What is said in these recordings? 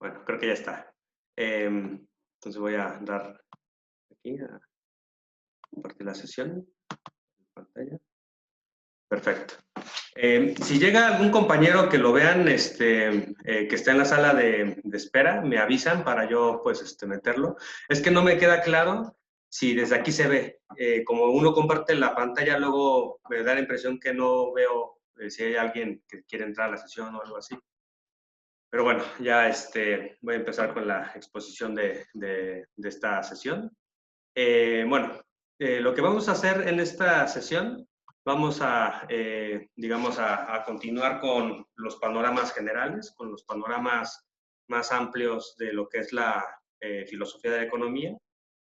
Bueno, creo que ya está. Entonces voy a dar aquí a compartir la sesión. Pantalla. Perfecto. Si llega algún compañero que lo vean, que está en la sala de espera, me avisan para yo, pues, meterlo. Es que no me queda claro si desde aquí se ve. Como uno comparte la pantalla, luego me da la impresión que no veo si hay alguien que quiere entrar a la sesión o algo así. Pero bueno, ya voy a empezar con la exposición de esta sesión. Bueno, lo que vamos a hacer en esta sesión, vamos a, digamos, a continuar con los panoramas generales, con los panoramas más amplios de lo que es la filosofía de la economía.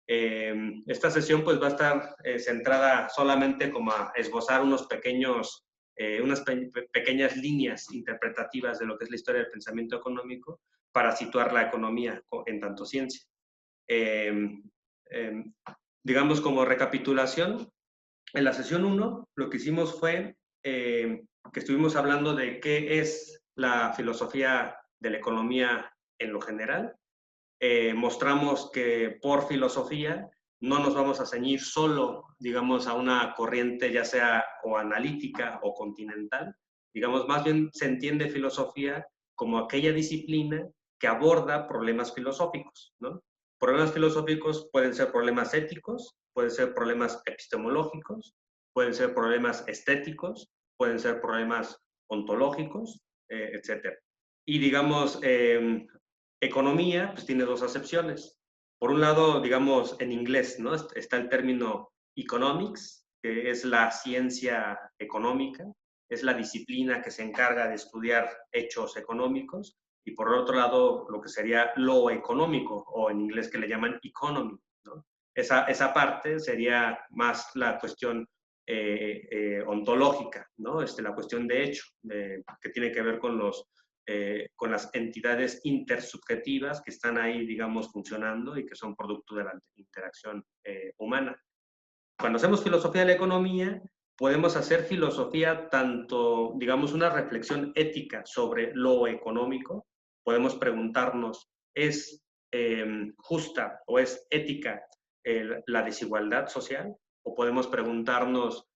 Esta sesión pues va a estar centrada solamente como a esbozar unos pequeños, unas pequeñas líneas interpretativas de lo que es la historia del pensamiento económico para situar la economía en tanto ciencia. Digamos como recapitulación, en la sesión 1 lo que hicimos fue que estuvimos hablando de qué es la filosofía de la economía en lo general. Mostramos que por filosofía no nos vamos a ceñir solo, digamos, a una corriente ya sea o analítica o continental. Digamos, más bien se entiende filosofía como aquella disciplina que aborda problemas filosóficos, ¿no? Problemas filosóficos pueden ser problemas éticos, pueden ser problemas epistemológicos, pueden ser problemas estéticos, pueden ser problemas ontológicos, etc. Y digamos, economía, pues tiene dos acepciones. Por un lado, digamos, en inglés, ¿no? Está el término economics, que es la ciencia económica, es la disciplina que se encarga de estudiar hechos económicos, y por otro lado, lo que sería lo económico, o en inglés que le llaman economy, ¿no? Esa parte sería más la cuestión ontológica, ¿no? La cuestión de hecho, que tiene que ver con las entidades intersubjetivas que están ahí, digamos, funcionando y que son producto de la interacción humana. Cuando hacemos filosofía de la economía, podemos hacer filosofía tanto, digamos, una reflexión ética sobre lo económico. Podemos preguntarnos, ¿es justa o es ética la desigualdad social? O podemos preguntarnos,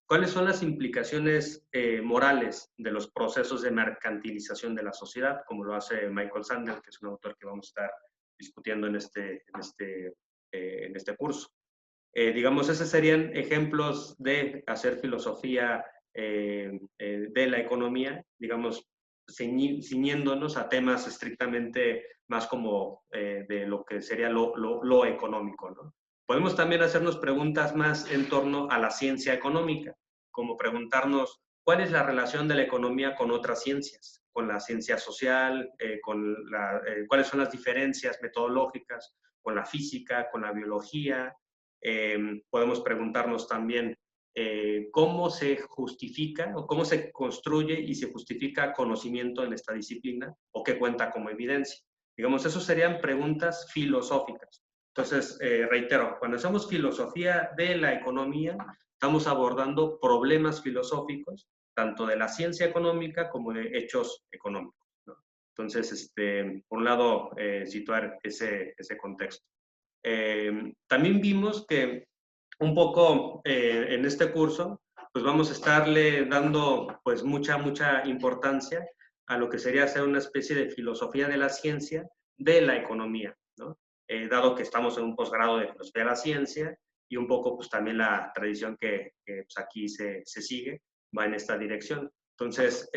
¿cuáles son las implicaciones morales de los procesos de mercantilización de la sociedad? Como lo hace Michael Sandel, que es un autor que vamos a estar discutiendo en este curso. Digamos, esos serían ejemplos de hacer filosofía de la economía, digamos, ciñéndonos a temas estrictamente más como de lo que sería lo económico, ¿no? Podemos también hacernos preguntas más en torno a la ciencia económica, como preguntarnos cuál es la relación de la economía con otras ciencias, con la ciencia social, cuáles son las diferencias metodológicas con la física, con la biología. Podemos preguntarnos también cómo se justifica o cómo se construye y se justifica conocimiento en esta disciplina o qué cuenta como evidencia. Digamos, eso serían preguntas filosóficas. Entonces, reitero, cuando hacemos filosofía de la economía, estamos abordando problemas filosóficos, tanto de la ciencia económica como de hechos económicos, ¿no? Entonces, por un lado, situar ese contexto. También vimos que un poco en este curso, pues vamos a estarle dando pues mucha importancia a lo que sería hacer una especie de filosofía de la ciencia de la economía, ¿no? Dado que estamos en un posgrado de filosofía de la ciencia y un poco pues también la tradición que pues, aquí se sigue va en esta dirección. Entonces,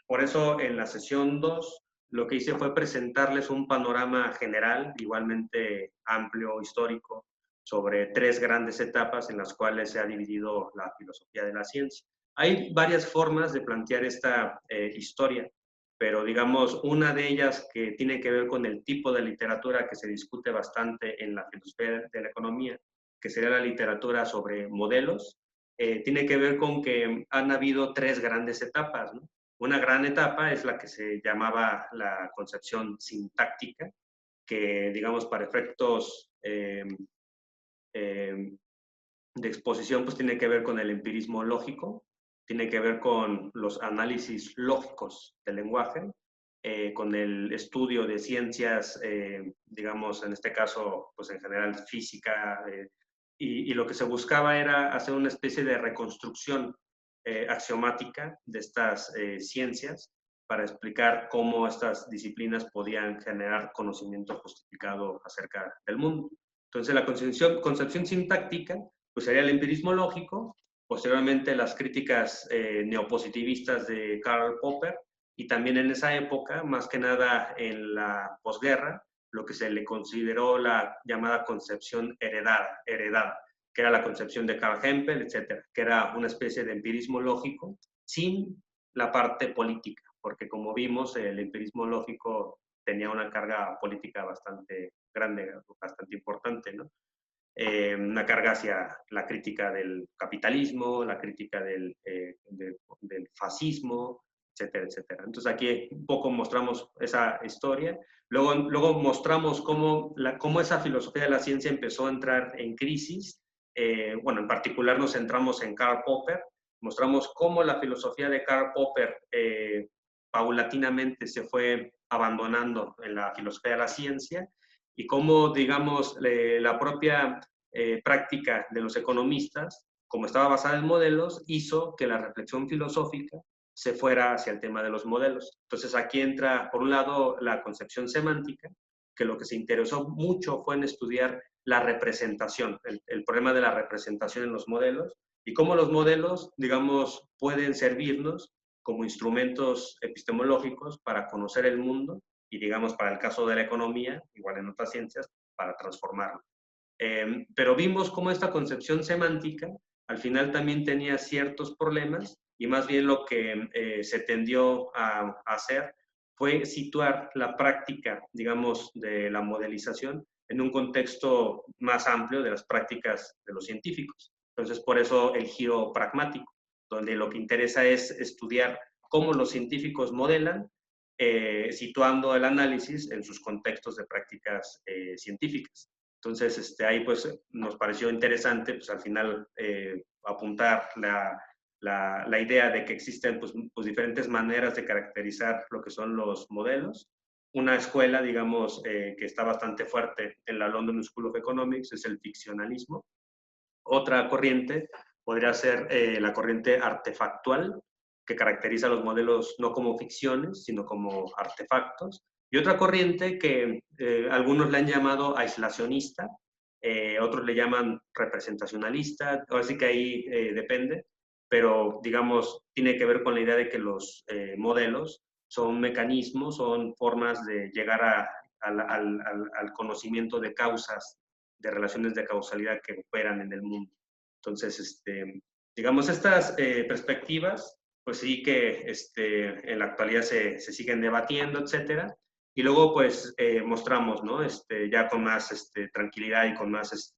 por eso en la sesión 2 lo que hice fue presentarles un panorama general, igualmente amplio, histórico, sobre tres grandes etapas en las cuales se ha dividido la filosofía de la ciencia. Hay varias formas de plantear esta historia, pero digamos, una de ellas que tiene que ver con el tipo de literatura que se discute bastante en la filosofía de la economía, que sería la literatura sobre modelos, tiene que ver con que han habido tres grandes etapas, ¿no? Una gran etapa es la que se llamaba la concepción sintáctica, que digamos para efectos de exposición pues tiene que ver con el empirismo lógico, tiene que ver con los análisis lógicos del lenguaje, con el estudio de ciencias, digamos, en este caso, pues en general física, y lo que se buscaba era hacer una especie de reconstrucción axiomática de estas ciencias para explicar cómo estas disciplinas podían generar conocimiento justificado acerca del mundo. Entonces, la concepción sintáctica pues sería el empirismo lógico, posteriormente las críticas neopositivistas de Karl Popper, y también en esa época, más que nada en la posguerra, lo que se le consideró la llamada concepción heredada, que era la concepción de Karl Hempel, etcétera, que era una especie de empirismo lógico sin la parte política, porque como vimos, el empirismo lógico tenía una carga política bastante grande, bastante importante, ¿no? Una carga hacia la crítica del capitalismo, la crítica del fascismo, etcétera, etcétera. Entonces aquí un poco mostramos esa historia. Luego mostramos cómo esa filosofía de la ciencia empezó a entrar en crisis. Bueno, en particular nos centramos en Karl Popper. Mostramos cómo la filosofía de Karl Popper paulatinamente se fue abandonando en la filosofía de la ciencia y cómo, digamos, la propia práctica de los economistas, como estaba basada en modelos, hizo que la reflexión filosófica se fuera hacia el tema de los modelos. Entonces aquí entra, por un lado, la concepción semántica, que lo que se interesó mucho fue en estudiar la representación, el problema de la representación en los modelos y cómo los modelos, digamos, pueden servirnos como instrumentos epistemológicos para conocer el mundo y, digamos, para el caso de la economía, igual en otras ciencias, para transformarlo. Pero vimos cómo esta concepción semántica al final también tenía ciertos problemas y más bien lo que se tendió a hacer fue situar la práctica, digamos, de la modelización en un contexto más amplio de las prácticas de los científicos. Entonces, por eso el giro pragmático, donde lo que interesa es estudiar cómo los científicos modelan, situando el análisis en sus contextos de prácticas científicas. Entonces, ahí pues nos pareció interesante, pues al final apuntar la idea de que existen pues, diferentes maneras de caracterizar lo que son los modelos. Una escuela, digamos, que está bastante fuerte en la London School of Economics es el ficcionalismo. Otra corriente podría ser la corriente artefactual, que caracteriza los modelos no como ficciones, sino como artefactos. Y otra corriente que algunos le han llamado aislacionista, otros le llaman representacionalista, así que ahí depende, pero digamos, tiene que ver con la idea de que los modelos son mecanismos, son formas de llegar al conocimiento de causas, de relaciones de causalidad que operan en el mundo. Entonces, digamos, estas perspectivas, pues sí que en la actualidad se siguen debatiendo, etcétera. Y luego, pues, mostramos, ¿no? Ya con más tranquilidad y con más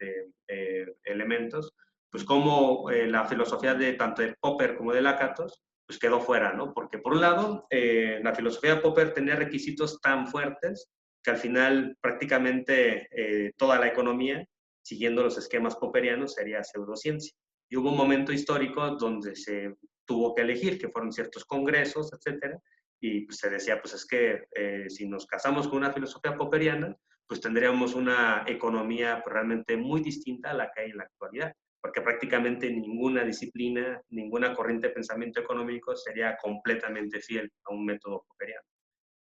elementos, pues cómo la filosofía de tanto de Popper como de Lakatos, pues quedó fuera, ¿no? Porque por un lado, la filosofía de Popper tenía requisitos tan fuertes que al final prácticamente toda la economía, siguiendo los esquemas popperianos, sería pseudociencia. Y hubo un momento histórico donde se tuvo que elegir, que fueron ciertos congresos, etcétera, y pues, se decía, pues es que si nos casamos con una filosofía popperiana, pues tendríamos una economía pues, realmente muy distinta a la que hay en la actualidad, porque prácticamente ninguna disciplina, ninguna corriente de pensamiento económico sería completamente fiel a un método popperiano.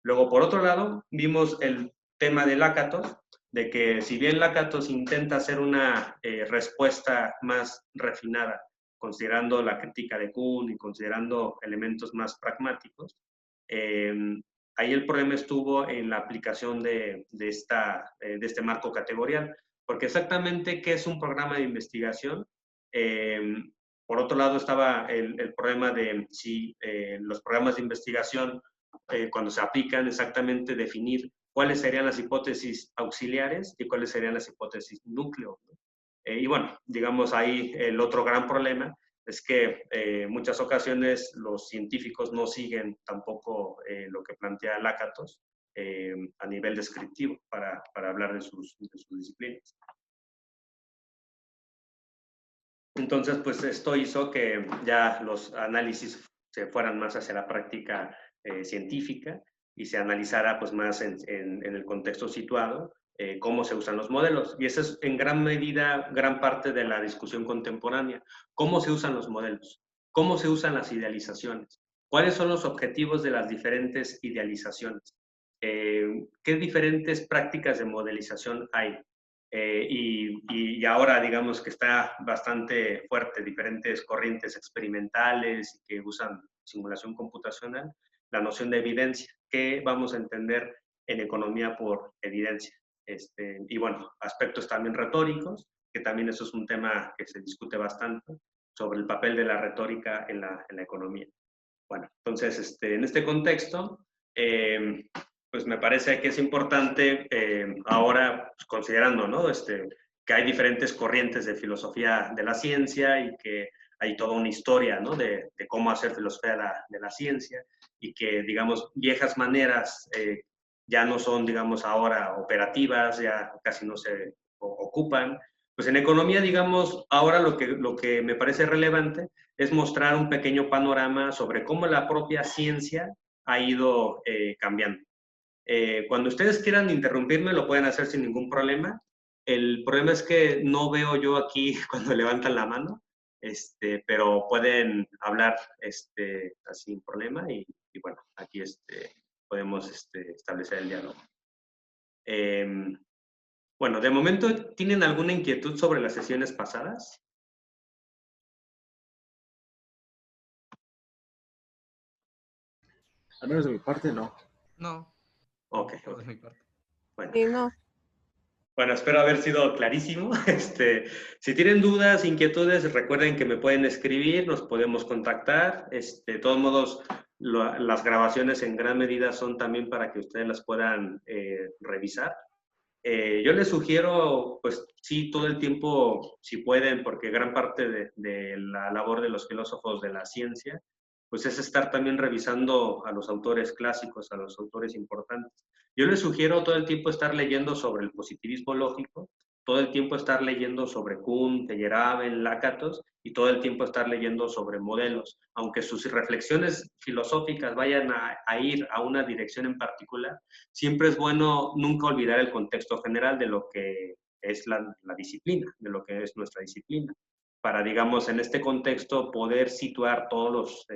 Luego, por otro lado, vimos el tema de Lakatos, de que si bien Lakatos intenta hacer una respuesta más refinada, considerando la crítica de Kuhn y considerando elementos más pragmáticos, ahí el problema estuvo en la aplicación de este marco categorial, porque exactamente qué es un programa de investigación. Por otro lado estaba el problema de si los programas de investigación cuando se aplican exactamente definir cuáles serían las hipótesis auxiliares y cuáles serían las hipótesis núcleo. ¿No? Y bueno, digamos ahí el otro gran problema es que en muchas ocasiones los científicos no siguen tampoco lo que plantea Lakatos a nivel descriptivo para hablar de sus disciplinas. Entonces, pues esto hizo que ya los análisis se fueran más hacia la práctica científica y se analizara pues más en el contexto situado, cómo se usan los modelos. Y esa es en gran medida, gran parte de la discusión contemporánea. ¿Cómo se usan los modelos? ¿Cómo se usan las idealizaciones? ¿Cuáles son los objetivos de las diferentes idealizaciones? ¿Qué diferentes prácticas de modelización hay? Y ahora, digamos que está bastante fuerte, diferentes corrientes experimentales que usan simulación computacional, la noción de evidencia. ¿Qué vamos a entender en economía por evidencia? Y bueno, aspectos también retóricos, que también eso es un tema que se discute bastante, sobre el papel de la retórica en la economía. Bueno, entonces, en este contexto, pues me parece que es importante ahora, pues, considerando, ¿no? Que hay diferentes corrientes de filosofía de la ciencia y que hay toda una historia, ¿no? de cómo hacer filosofía de la ciencia y que, digamos, viejas maneras ya no son, digamos, ahora operativas, ya casi no se ocupan. Pues en economía, digamos, ahora lo que me parece relevante es mostrar un pequeño panorama sobre cómo la propia ciencia ha ido cambiando. Cuando ustedes quieran interrumpirme, lo pueden hacer sin ningún problema. El problema es que no veo yo aquí cuando levantan la mano, pero pueden hablar sin problema y bueno, aquí podemos establecer el diálogo. Bueno, de momento, ¿tienen alguna inquietud sobre las sesiones pasadas? Al menos de mi parte, no. No. Ok, De mi parte. Bueno. Sí, no. Bueno, espero haber sido clarísimo. Si tienen dudas, inquietudes, recuerden que me pueden escribir, nos podemos contactar. De todos modos, las grabaciones en gran medida son también para que ustedes las puedan revisar. Yo les sugiero, pues sí, todo el tiempo, si pueden, porque gran parte de la labor de los filósofos de la ciencia, pues es estar también revisando a los autores clásicos, a los autores importantes. Yo les sugiero todo el tiempo estar leyendo sobre el positivismo lógico, todo el tiempo estar leyendo sobre Kuhn, Feyerabend, Lakatos, y todo el tiempo estar leyendo sobre modelos. Aunque sus reflexiones filosóficas vayan a ir a una dirección en particular, siempre es bueno nunca olvidar el contexto general de lo que es la disciplina, de lo que es nuestra disciplina, para, digamos, en este contexto poder situar todos los,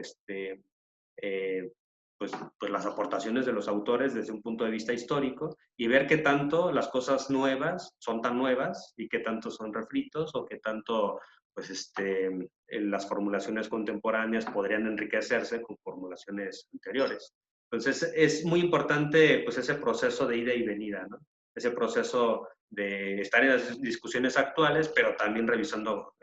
pues las aportaciones de los autores desde un punto de vista histórico y ver qué tanto las cosas nuevas son tan nuevas y qué tanto son refritos o qué tanto pues las formulaciones contemporáneas podrían enriquecerse con formulaciones anteriores. Entonces es muy importante pues ese proceso de ida y venida, ¿no? Ese proceso de estar en las discusiones actuales, pero también revisando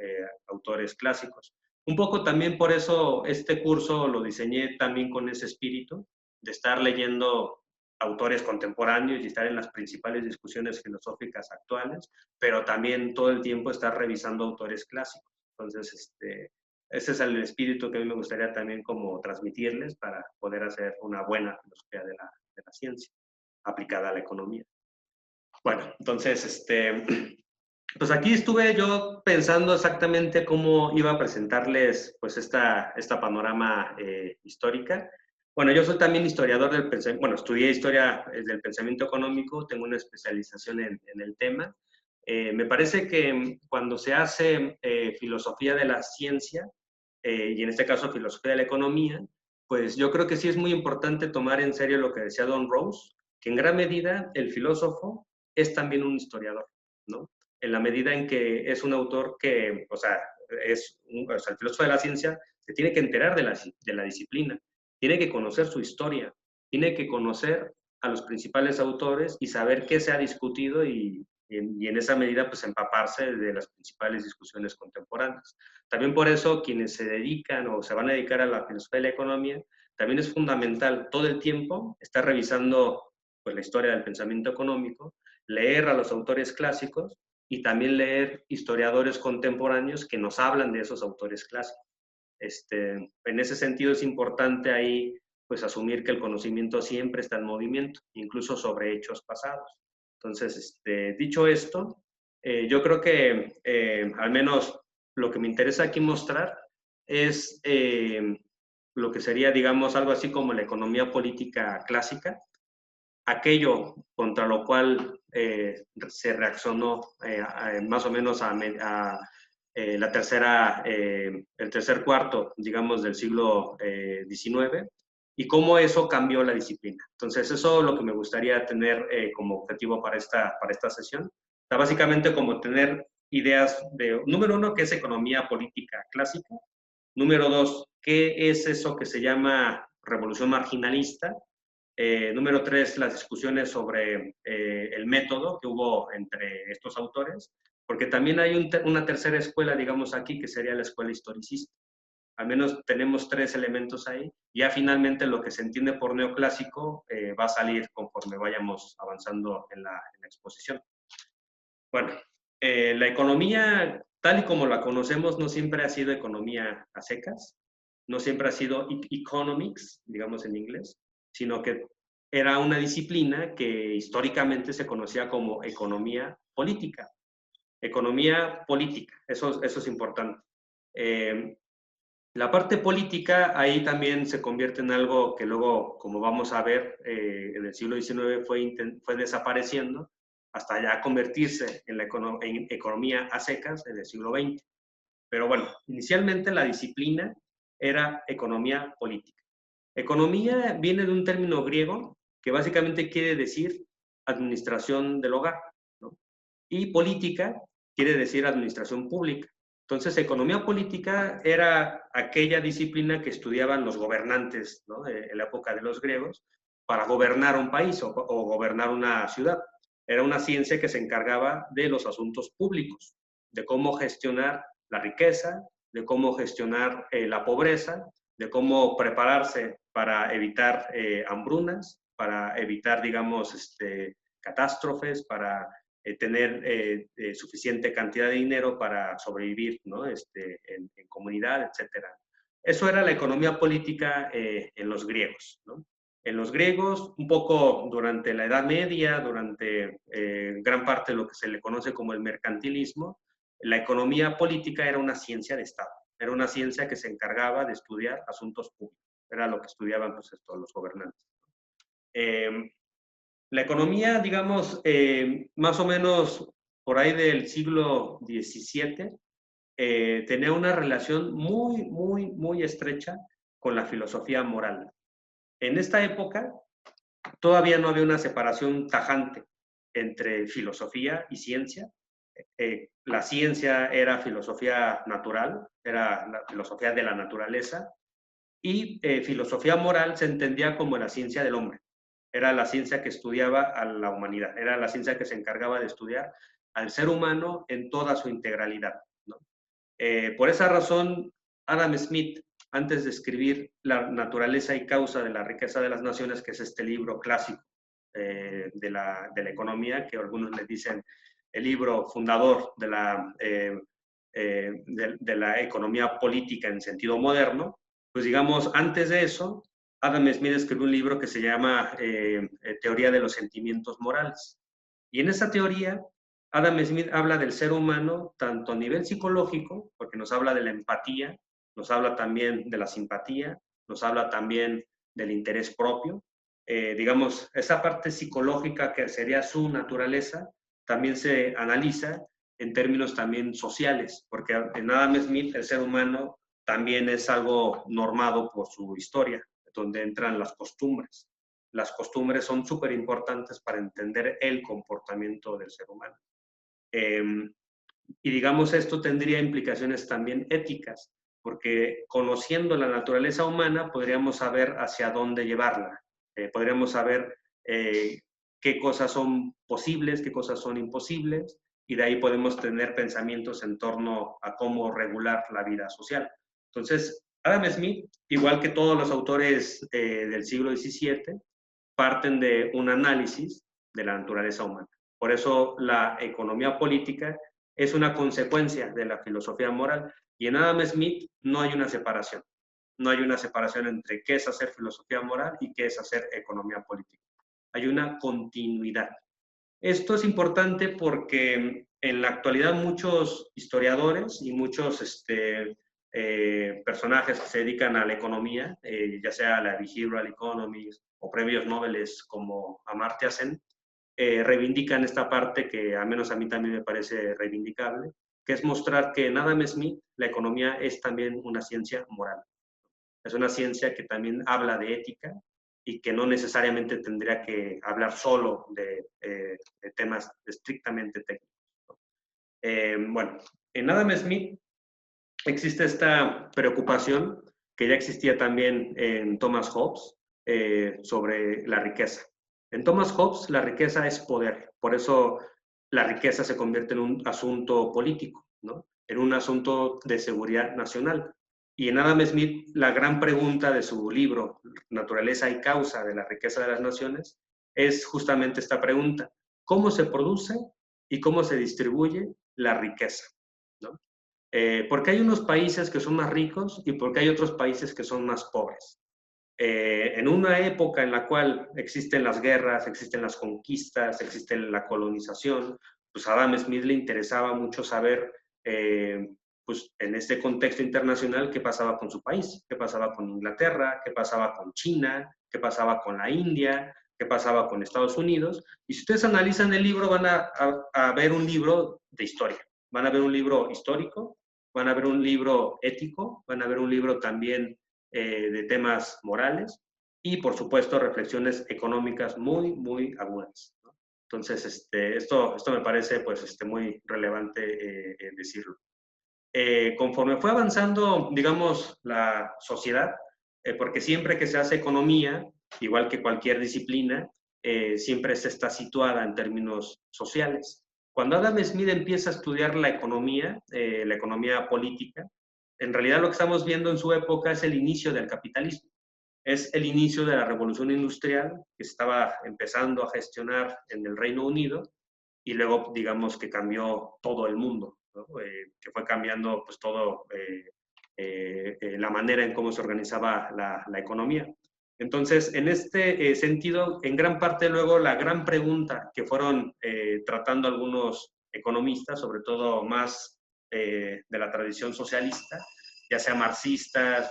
autores clásicos. Un poco también por eso este curso lo diseñé también con ese espíritu, de estar leyendo autores contemporáneos y estar en las principales discusiones filosóficas actuales, pero también todo el tiempo estar revisando autores clásicos. Entonces, ese es el espíritu que a mí me gustaría también como transmitirles para poder hacer una buena filosofía de la ciencia aplicada a la economía. Bueno, entonces, pues aquí estuve yo pensando exactamente cómo iba a presentarles pues esta panorama histórica. Bueno, yo soy también historiador del pensamiento, bueno, estudié historia del pensamiento económico, tengo una especialización en el tema. Me parece que cuando se hace filosofía de la ciencia, y en este caso filosofía de la economía, pues yo creo que sí es muy importante tomar en serio lo que decía Don Rose, que en gran medida el filósofo es también un historiador, ¿no? En la medida en que es un autor que, o sea, el filósofo de la ciencia se tiene que enterar de la disciplina, tiene que conocer su historia, tiene que conocer a los principales autores y saber qué se ha discutido y en esa medida pues empaparse de las principales discusiones contemporáneas. También por eso quienes se dedican o se van a dedicar a la filosofía de la economía, también es fundamental todo el tiempo estar revisando pues, la historia del pensamiento económico, leer a los autores clásicos y también leer historiadores contemporáneos que nos hablan de esos autores clásicos. En ese sentido es importante ahí pues asumir que el conocimiento siempre está en movimiento, incluso sobre hechos pasados. Entonces, dicho esto, yo creo que al menos lo que me interesa aquí mostrar es lo que sería, digamos, algo así como la economía política clásica, aquello contra lo cual se reaccionó más o menos la el tercer cuarto, digamos, del siglo XIX, y cómo eso cambió la disciplina. Entonces, eso es lo que me gustaría tener como objetivo para esta sesión. O sea, básicamente como tener ideas de, número uno, ¿qué es economía política clásica? Número dos, ¿qué es eso que se llama revolución marginalista? Número tres, las discusiones sobre el método que hubo entre estos autores, porque también hay una tercera escuela, digamos aquí, que sería la escuela historicista. Al menos tenemos tres elementos ahí. Ya finalmente lo que se entiende por neoclásico va a salir conforme vayamos avanzando en la exposición. Bueno, la economía tal y como la conocemos no siempre ha sido economía a secas, no siempre ha sido economics, digamos en inglés, sino que era una disciplina que históricamente se conocía como economía política. Economía política, eso es importante. La parte política ahí también se convierte en algo que luego, como vamos a ver, en el siglo XIX fue desapareciendo hasta ya convertirse en en economía a secas en el siglo XX. Pero bueno, inicialmente la disciplina era economía política. Economía viene de un término griego que básicamente quiere decir administración del hogar, ¿no? Y política quiere decir administración pública. Entonces, economía política era aquella disciplina que estudiaban los gobernantes, ¿no? En la época de los griegos para gobernar un país o gobernar una ciudad. Era una ciencia que se encargaba de los asuntos públicos, de cómo gestionar la riqueza, de cómo gestionar la pobreza, de cómo prepararse para evitar hambrunas, para evitar, digamos, catástrofes, para tener suficiente cantidad de dinero para sobrevivir, ¿no? En comunidad, etcétera. Eso era la economía política en los griegos, ¿no? En los griegos, un poco durante la Edad Media, durante gran parte de lo que se le conoce como el mercantilismo, la economía política era una ciencia de Estado, era una ciencia que se encargaba de estudiar asuntos públicos, era lo que estudiaban pues, los gobernantes. La economía, digamos, más o menos por ahí del siglo XVII, tenía una relación muy estrecha con la filosofía moral. En esta época todavía no había una separación tajante entre filosofía y ciencia. La ciencia era filosofía natural, era la filosofía de la naturaleza, y filosofía moral se entendía como la ciencia del hombre. Era la ciencia que estudiaba a la humanidad, era la ciencia que se encargaba de estudiar al ser humano en toda su integralidad, ¿no? Por esa razón, Adam Smith, antes de escribir La naturaleza y causa de la riqueza de las naciones, que es este libro clásico de la economía, que algunos le dicen el libro fundador de la economía política en sentido moderno, pues digamos, antes de eso, Adam Smith escribió un libro que se llama Teoría de los sentimientos morales. Y en esa teoría, Adam Smith habla del ser humano tanto a nivel psicológico, porque nos habla de la empatía, nos habla también de la simpatía, nos habla también del interés propio. Digamos, esa parte psicológica que sería su naturaleza, también se analiza en términos también sociales, porque en Adam Smith el ser humano también es algo normado por su historia, donde entran las costumbres. Las costumbres son súper importantes para entender el comportamiento del ser humano. Y digamos, esto tendría implicaciones también éticas, porque conociendo la naturaleza humana podríamos saber hacia dónde llevarla, podríamos saber qué cosas son posibles, qué cosas son imposibles, y de ahí podemos tener pensamientos en torno a cómo regular la vida social. Entonces, Adam Smith, igual que todos los autores del siglo XVII, parten de un análisis de la naturaleza humana. Por eso la economía política es una consecuencia de la filosofía moral. Y en Adam Smith no hay una separación. No hay una separación entre qué es hacer filosofía moral y qué es hacer economía política. Hay una continuidad. Esto es importante porque en la actualidad muchos historiadores y muchos personajes que se dedican a la economía, ya sea la Behavioral Economics o premios Nobel como Amartya Sen, reivindican esta parte que al menos a mí también me parece reivindicable, que es mostrar que en Adam Smith la economía es también una ciencia moral. Es una ciencia que también habla de ética y que no necesariamente tendría que hablar solo de temas estrictamente técnicos. Bueno, en Adam Smith existe esta preocupación que ya existía también en Thomas Hobbes sobre la riqueza. En Thomas Hobbes la riqueza es poder, por eso la riqueza se convierte en un asunto político, ¿no? En un asunto de seguridad nacional. Y en Adam Smith la gran pregunta de su libro, Naturaleza y causa de la riqueza de las naciones, es justamente esta pregunta: ¿cómo se produce y cómo se distribuye la riqueza? ¿No? Porque hay unos países que son más ricos y porque hay otros países que son más pobres. En una época en la cual existen las guerras, existen las conquistas, existe la colonización, pues a Adam Smith le interesaba mucho saber, pues en este contexto internacional, qué pasaba con su país, qué pasaba con Inglaterra, qué pasaba con China, qué pasaba con la India, qué pasaba con Estados Unidos. Y si ustedes analizan el libro, van a ver un libro de historia, van a ver un libro histórico, van a ver un libro ético, van a ver un libro también de temas morales y, por supuesto, reflexiones económicas muy, muy agudas, ¿no? Entonces, esto me parece pues, muy relevante decirlo. Conforme fue avanzando, digamos, la sociedad, porque siempre que se hace economía, igual que cualquier disciplina, siempre se está situada en términos sociales. Cuando Adam Smith empieza a estudiar la economía política, en realidad lo que estamos viendo en su época es el inicio del capitalismo, es el inicio de la revolución industrial que estaba empezando a gestionar en el Reino Unido y luego, digamos, que cambió todo el mundo, ¿no? Que fue cambiando pues todo la manera en cómo se organizaba la economía. Entonces, en este sentido, en gran parte luego la gran pregunta que fueron tratando algunos economistas, sobre todo más de la tradición socialista, ya sea marxistas,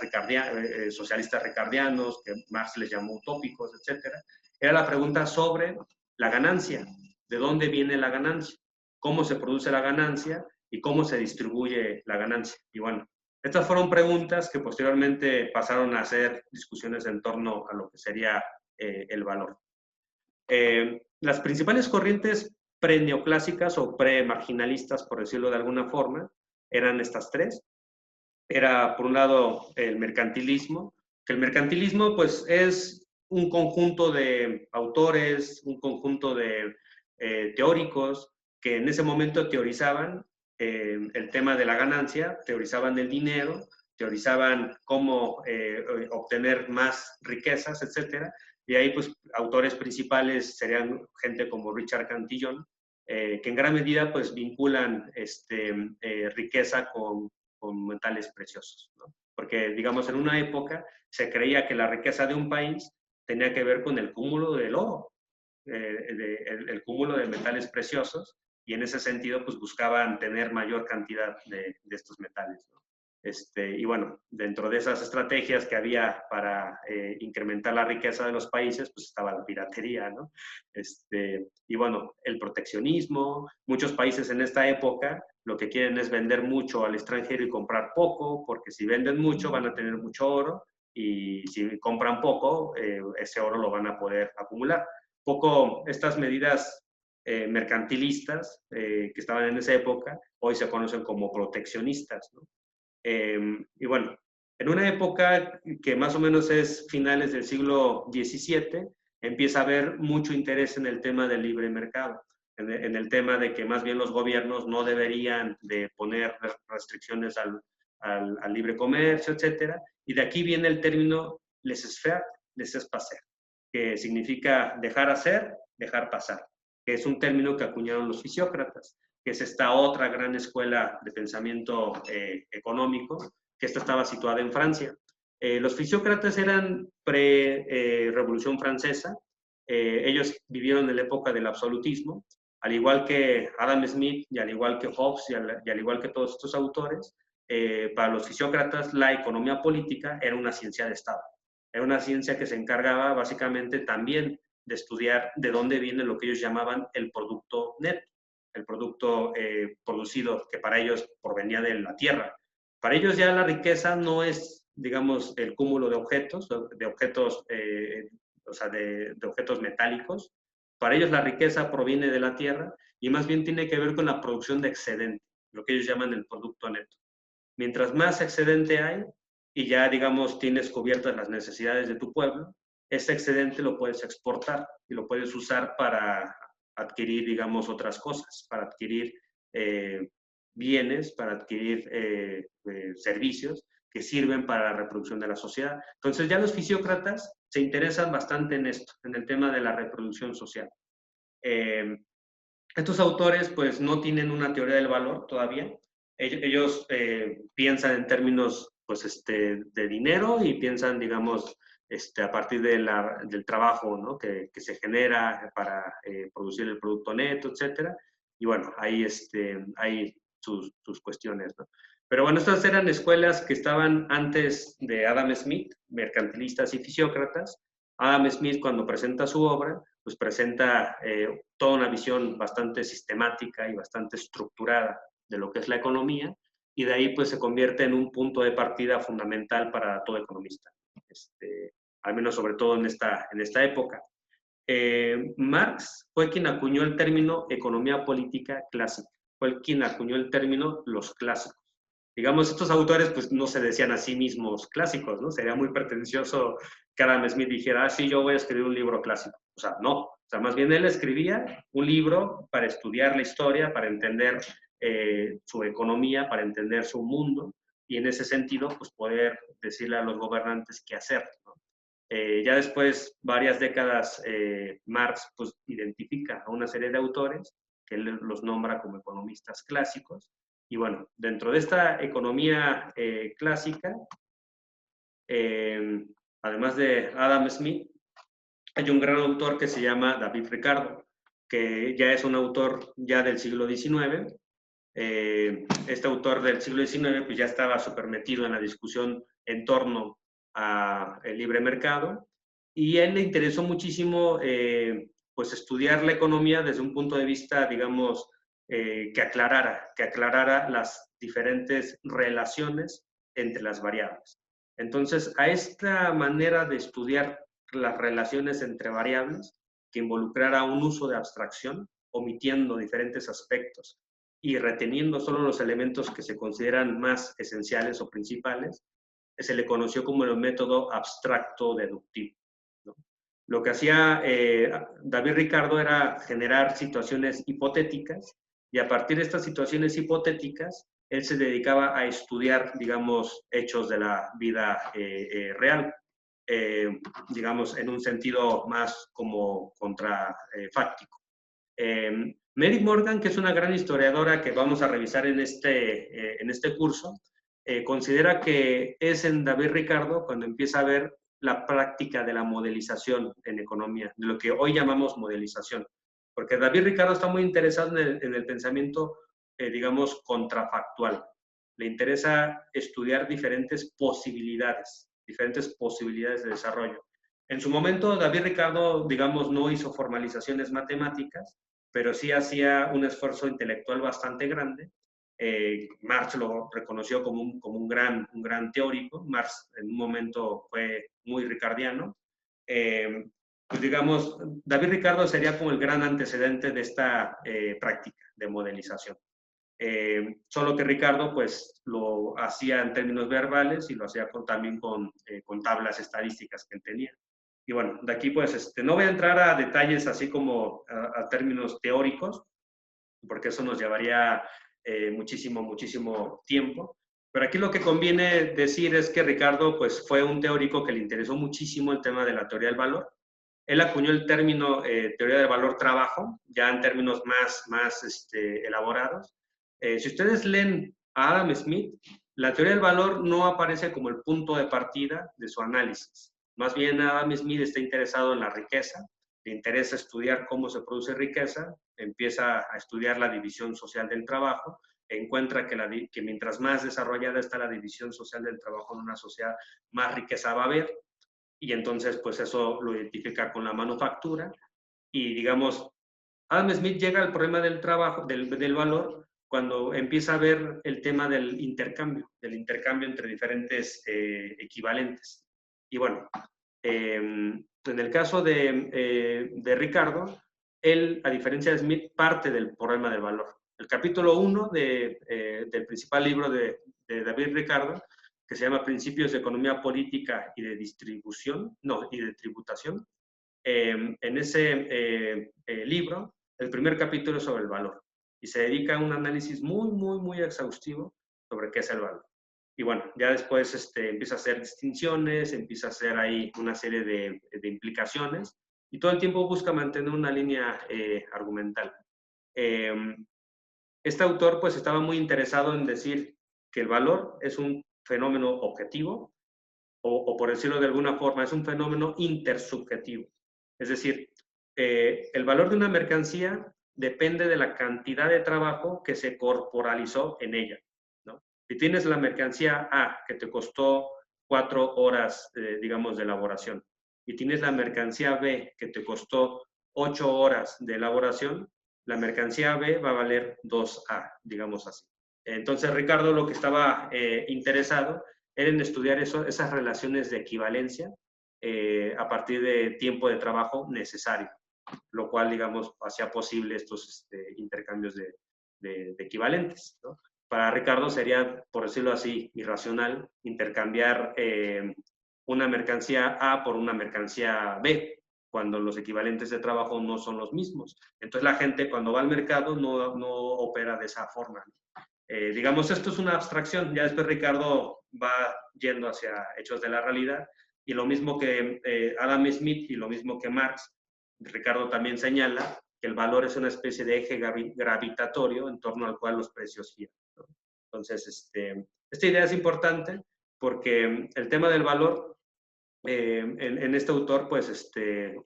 socialistas ricardianos, que Marx les llamó utópicos, etcétera, era la pregunta sobre la ganancia. ¿De dónde viene la ganancia? ¿Cómo se produce la ganancia? ¿Y cómo se distribuye la ganancia? Y bueno, estas fueron preguntas que posteriormente pasaron a ser discusiones en torno a lo que sería el valor. Las principales corrientes pre-neoclásicas o pre-marginalistas, por decirlo de alguna forma, eran estas tres. Era, por un lado, el mercantilismo, que el mercantilismo pues es un conjunto de autores, un conjunto de teóricos que en ese momento teorizaban el tema de la ganancia, teorizaban el dinero, teorizaban cómo obtener más riquezas, etcétera. Y ahí, pues, autores principales serían gente como Richard Cantillon, que en gran medida, pues, vinculan riqueza con metales preciosos, ¿no? Porque, digamos, en una época se creía que la riqueza de un país tenía que ver con el cúmulo del oro, el cúmulo de metales preciosos, y en ese sentido, pues buscaban tener mayor cantidad de estos metales, ¿no? Y bueno, dentro de esas estrategias que había para incrementar la riqueza de los países, pues estaba la piratería, ¿no? Y bueno, el proteccionismo. Muchos países en esta época lo que quieren es vender mucho al extranjero y comprar poco, porque si venden mucho van a tener mucho oro y si compran poco, ese oro lo van a poder acumular. Poco estas medidas mercantilistas que estaban en esa época, hoy se conocen como proteccionistas, ¿no? Y bueno, en una época que más o menos es finales del siglo XVII, empieza a haber mucho interés en el tema del libre mercado, en el tema de que más bien los gobiernos no deberían de poner restricciones al libre comercio, etcétera. Y de aquí viene el término laissez-faire, laissez-passer, que significa dejar hacer, dejar pasar, que es un término que acuñaron los fisiócratas, que es esta otra gran escuela de pensamiento económico, que esta estaba situada en Francia. Los fisiócratas eran pre-Revolución Francesa, ellos vivieron en la época del absolutismo, al igual que Adam Smith y al igual que Hobbes y al igual que todos estos autores, para los fisiócratas la economía política era una ciencia de Estado. Era una ciencia que se encargaba básicamente también de estudiar de dónde viene lo que ellos llamaban el producto neto, el producto producido que para ellos provenía de la tierra. Para ellos ya la riqueza no es, digamos, el cúmulo de objetos, o sea, de objetos metálicos. Para ellos la riqueza proviene de la tierra y más bien tiene que ver con la producción de excedente, lo que ellos llaman el producto neto. Mientras más excedente hay y ya, digamos, tienes cubiertas las necesidades de tu pueblo, ese excedente lo puedes exportar y lo puedes usar para adquirir, digamos, otras cosas, para adquirir bienes, para adquirir servicios que sirven para la reproducción de la sociedad. Entonces ya los fisiócratas se interesan bastante en esto, en el tema de la reproducción social. Estos autores pues no tienen una teoría del valor todavía. Ellos piensan en términos pues, de dinero y piensan, digamos, a partir de del trabajo, ¿no? que se genera para producir el producto neto, etcétera. Y bueno, ahí hay sus cuestiones, ¿no? Pero bueno, estas eran escuelas que estaban antes de Adam Smith, mercantilistas y fisiócratas. Adam Smith, cuando presenta su obra, pues presenta toda una visión bastante sistemática y bastante estructurada de lo que es la economía, y de ahí pues se convierte en un punto de partida fundamental para todo economista, al menos sobre todo en esta época. Marx fue quien acuñó el término economía política clásica, fue quien acuñó el término los clásicos. Digamos, estos autores pues no se decían a sí mismos clásicos, ¿no? Sería muy pretencioso que Adam Smith dijera, ah, sí, yo voy a escribir un libro clásico. O sea, no. O sea, más bien él escribía un libro para estudiar la historia, para entender su economía, para entender su mundo, y en ese sentido, pues poder decirle a los gobernantes qué hacer, ¿no? Ya después, varias décadas, Marx pues identifica a una serie de autores que él los nombra como economistas clásicos. Y bueno, dentro de esta economía clásica, además de Adam Smith, hay un gran autor que se llama David Ricardo, que ya es un autor ya del siglo XIX. Este autor del siglo XIX pues ya estaba súper metido en la discusión en torno al libre mercado, y a él le interesó muchísimo pues estudiar la economía desde un punto de vista, digamos, que aclarara las diferentes relaciones entre las variables. Entonces, a esta manera de estudiar las relaciones entre variables, que involucrara un uso de abstracción, omitiendo diferentes aspectos y reteniendo solo los elementos que se consideran más esenciales o principales, se le conoció como el método abstracto deductivo, ¿no? Lo que hacía David Ricardo era generar situaciones hipotéticas, y a partir de estas situaciones hipotéticas, él se dedicaba a estudiar, digamos, hechos de la vida real, digamos, en un sentido más como contrafáctico. Mary Morgan, que es una gran historiadora que vamos a revisar en este curso, considera que es en David Ricardo cuando empieza a ver la práctica de la modelización en economía, de lo que hoy llamamos modelización. Porque David Ricardo está muy interesado en el pensamiento, digamos, contrafactual. Le interesa estudiar diferentes posibilidades de desarrollo. En su momento, David Ricardo, digamos, no hizo formalizaciones matemáticas, pero sí hacía un esfuerzo intelectual bastante grande. Marx lo reconoció como un gran teórico. Marx en un momento fue muy ricardiano. Pues digamos, David Ricardo sería como el gran antecedente de esta práctica de modelización. Solo que Ricardo pues lo hacía en términos verbales y lo hacía también con tablas estadísticas que él tenía. Y bueno, de aquí pues no voy a entrar a detalles así como a términos teóricos, porque eso nos llevaría muchísimo tiempo. Pero aquí lo que conviene decir es que Ricardo pues fue un teórico que le interesó muchísimo el tema de la teoría del valor. Él acuñó el término teoría del valor trabajo, ya en términos más elaborados. Si ustedes leen a Adam Smith, la teoría del valor no aparece como el punto de partida de su análisis. Más bien Adam Smith está interesado en la riqueza, le interesa estudiar cómo se produce riqueza, empieza a estudiar la división social del trabajo, encuentra que mientras más desarrollada está la división social del trabajo en una sociedad, más riqueza va a haber, y entonces pues eso lo identifica con la manufactura, y digamos, Adam Smith llega al problema del trabajo, del valor, cuando empieza a ver el tema del intercambio entre diferentes equivalentes. Y bueno, en el caso de Ricardo, él, a diferencia de Smith, parte del problema del valor. El capítulo 1 del principal libro de David Ricardo, que se llama Principios de Economía Política y de Distribución, no, y de Tributación, en ese libro, el primer capítulo es sobre el valor y se dedica a un análisis muy exhaustivo sobre qué es el valor. Y bueno, ya después empieza a hacer distinciones, empieza a hacer ahí una serie de implicaciones y todo el tiempo busca mantener una línea argumental. Este autor pues estaba muy interesado en decir que el valor es un fenómeno objetivo o por decirlo de alguna forma, es un fenómeno intersubjetivo. Es decir, el valor de una mercancía depende de la cantidad de trabajo que se corporalizó en ella, ¿no? Si tienes la mercancía A, que te costó 4 horas, digamos, de elaboración, y tienes la mercancía B, que te costó 8 horas de elaboración, la mercancía B va a valer 2A, digamos así. Entonces, Ricardo lo que estaba interesado era en estudiar esas relaciones de equivalencia a partir de tiempo de trabajo necesario, lo cual, digamos, hacía posible estos intercambios de equivalentes, ¿no? Para Ricardo sería, por decirlo así, irracional intercambiar una mercancía A por una mercancía B, cuando los equivalentes de trabajo no son los mismos. Entonces la gente cuando va al mercado no opera de esa forma. Digamos, esto es una abstracción, ya después Ricardo va yendo hacia hechos de la realidad, y lo mismo que Adam Smith y lo mismo que Marx, Ricardo también señala que el valor es una especie de eje gravitatorio en torno al cual los precios giran, ¿no? Entonces, esta idea es importante porque el tema del valor en este autor, pues,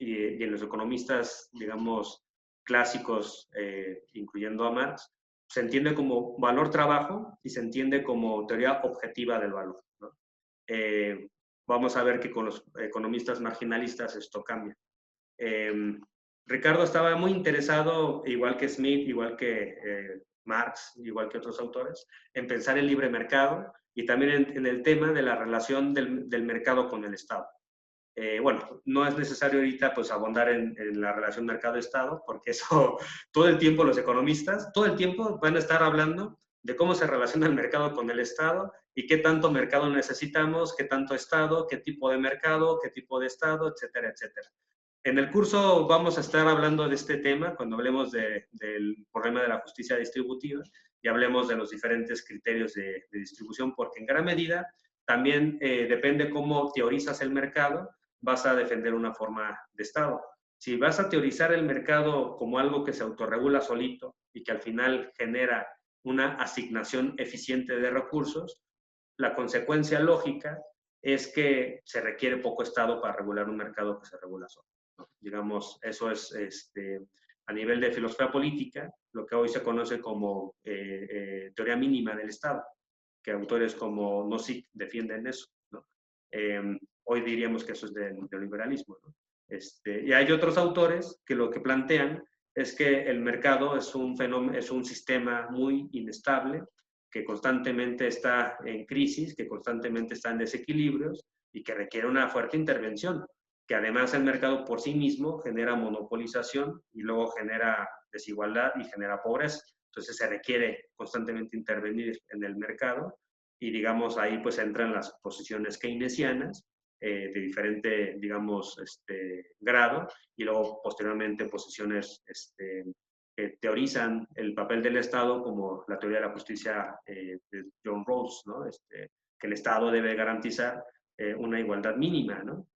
y en los economistas, digamos, clásicos, incluyendo a Marx, se entiende como valor trabajo y se entiende como teoría objetiva del valor, ¿no? Vamos a ver que con los economistas marginalistas esto cambia. Ricardo estaba muy interesado, igual que Smith, igual que Marx, igual que otros autores, en pensar el libre mercado y también en el tema de la relación del mercado con el Estado. Bueno, no es necesario ahorita pues abundar en la relación mercado-estado, porque eso todo el tiempo los economistas, todo el tiempo van a estar hablando de cómo se relaciona el mercado con el Estado y qué tanto mercado necesitamos, qué tanto Estado, qué tipo de mercado, qué tipo de Estado, etcétera, etcétera. En el curso vamos a estar hablando de este tema cuando hablemos del problema de la justicia distributiva y hablemos de los diferentes criterios de distribución, porque en gran medida también depende cómo teorizas el mercado, vas a defender una forma de Estado. Si vas a teorizar el mercado como algo que se autorregula solito y que al final genera una asignación eficiente de recursos, la consecuencia lógica es que se requiere poco Estado para regular un mercado que se regula solo, ¿no? Digamos, eso es a nivel de filosofía política, lo que hoy se conoce como teoría mínima del Estado, que autores como Nozick defienden eso, ¿no? Hoy diríamos que eso es del liberalismo, ¿no? Y hay otros autores que lo que plantean es que el mercado es un fenómeno, es un sistema muy inestable, que constantemente está en crisis, que constantemente está en desequilibrios y que requiere una fuerte intervención, que además el mercado por sí mismo genera monopolización y luego genera desigualdad y genera pobreza. Entonces se requiere constantemente intervenir en el mercado y digamos ahí pues entran las posiciones keynesianas de diferente, digamos, grado y luego posteriormente posiciones que teorizan el papel del Estado como la teoría de la justicia de John Rawls, ¿no? Que el Estado debe garantizar una igualdad mínima, ¿no?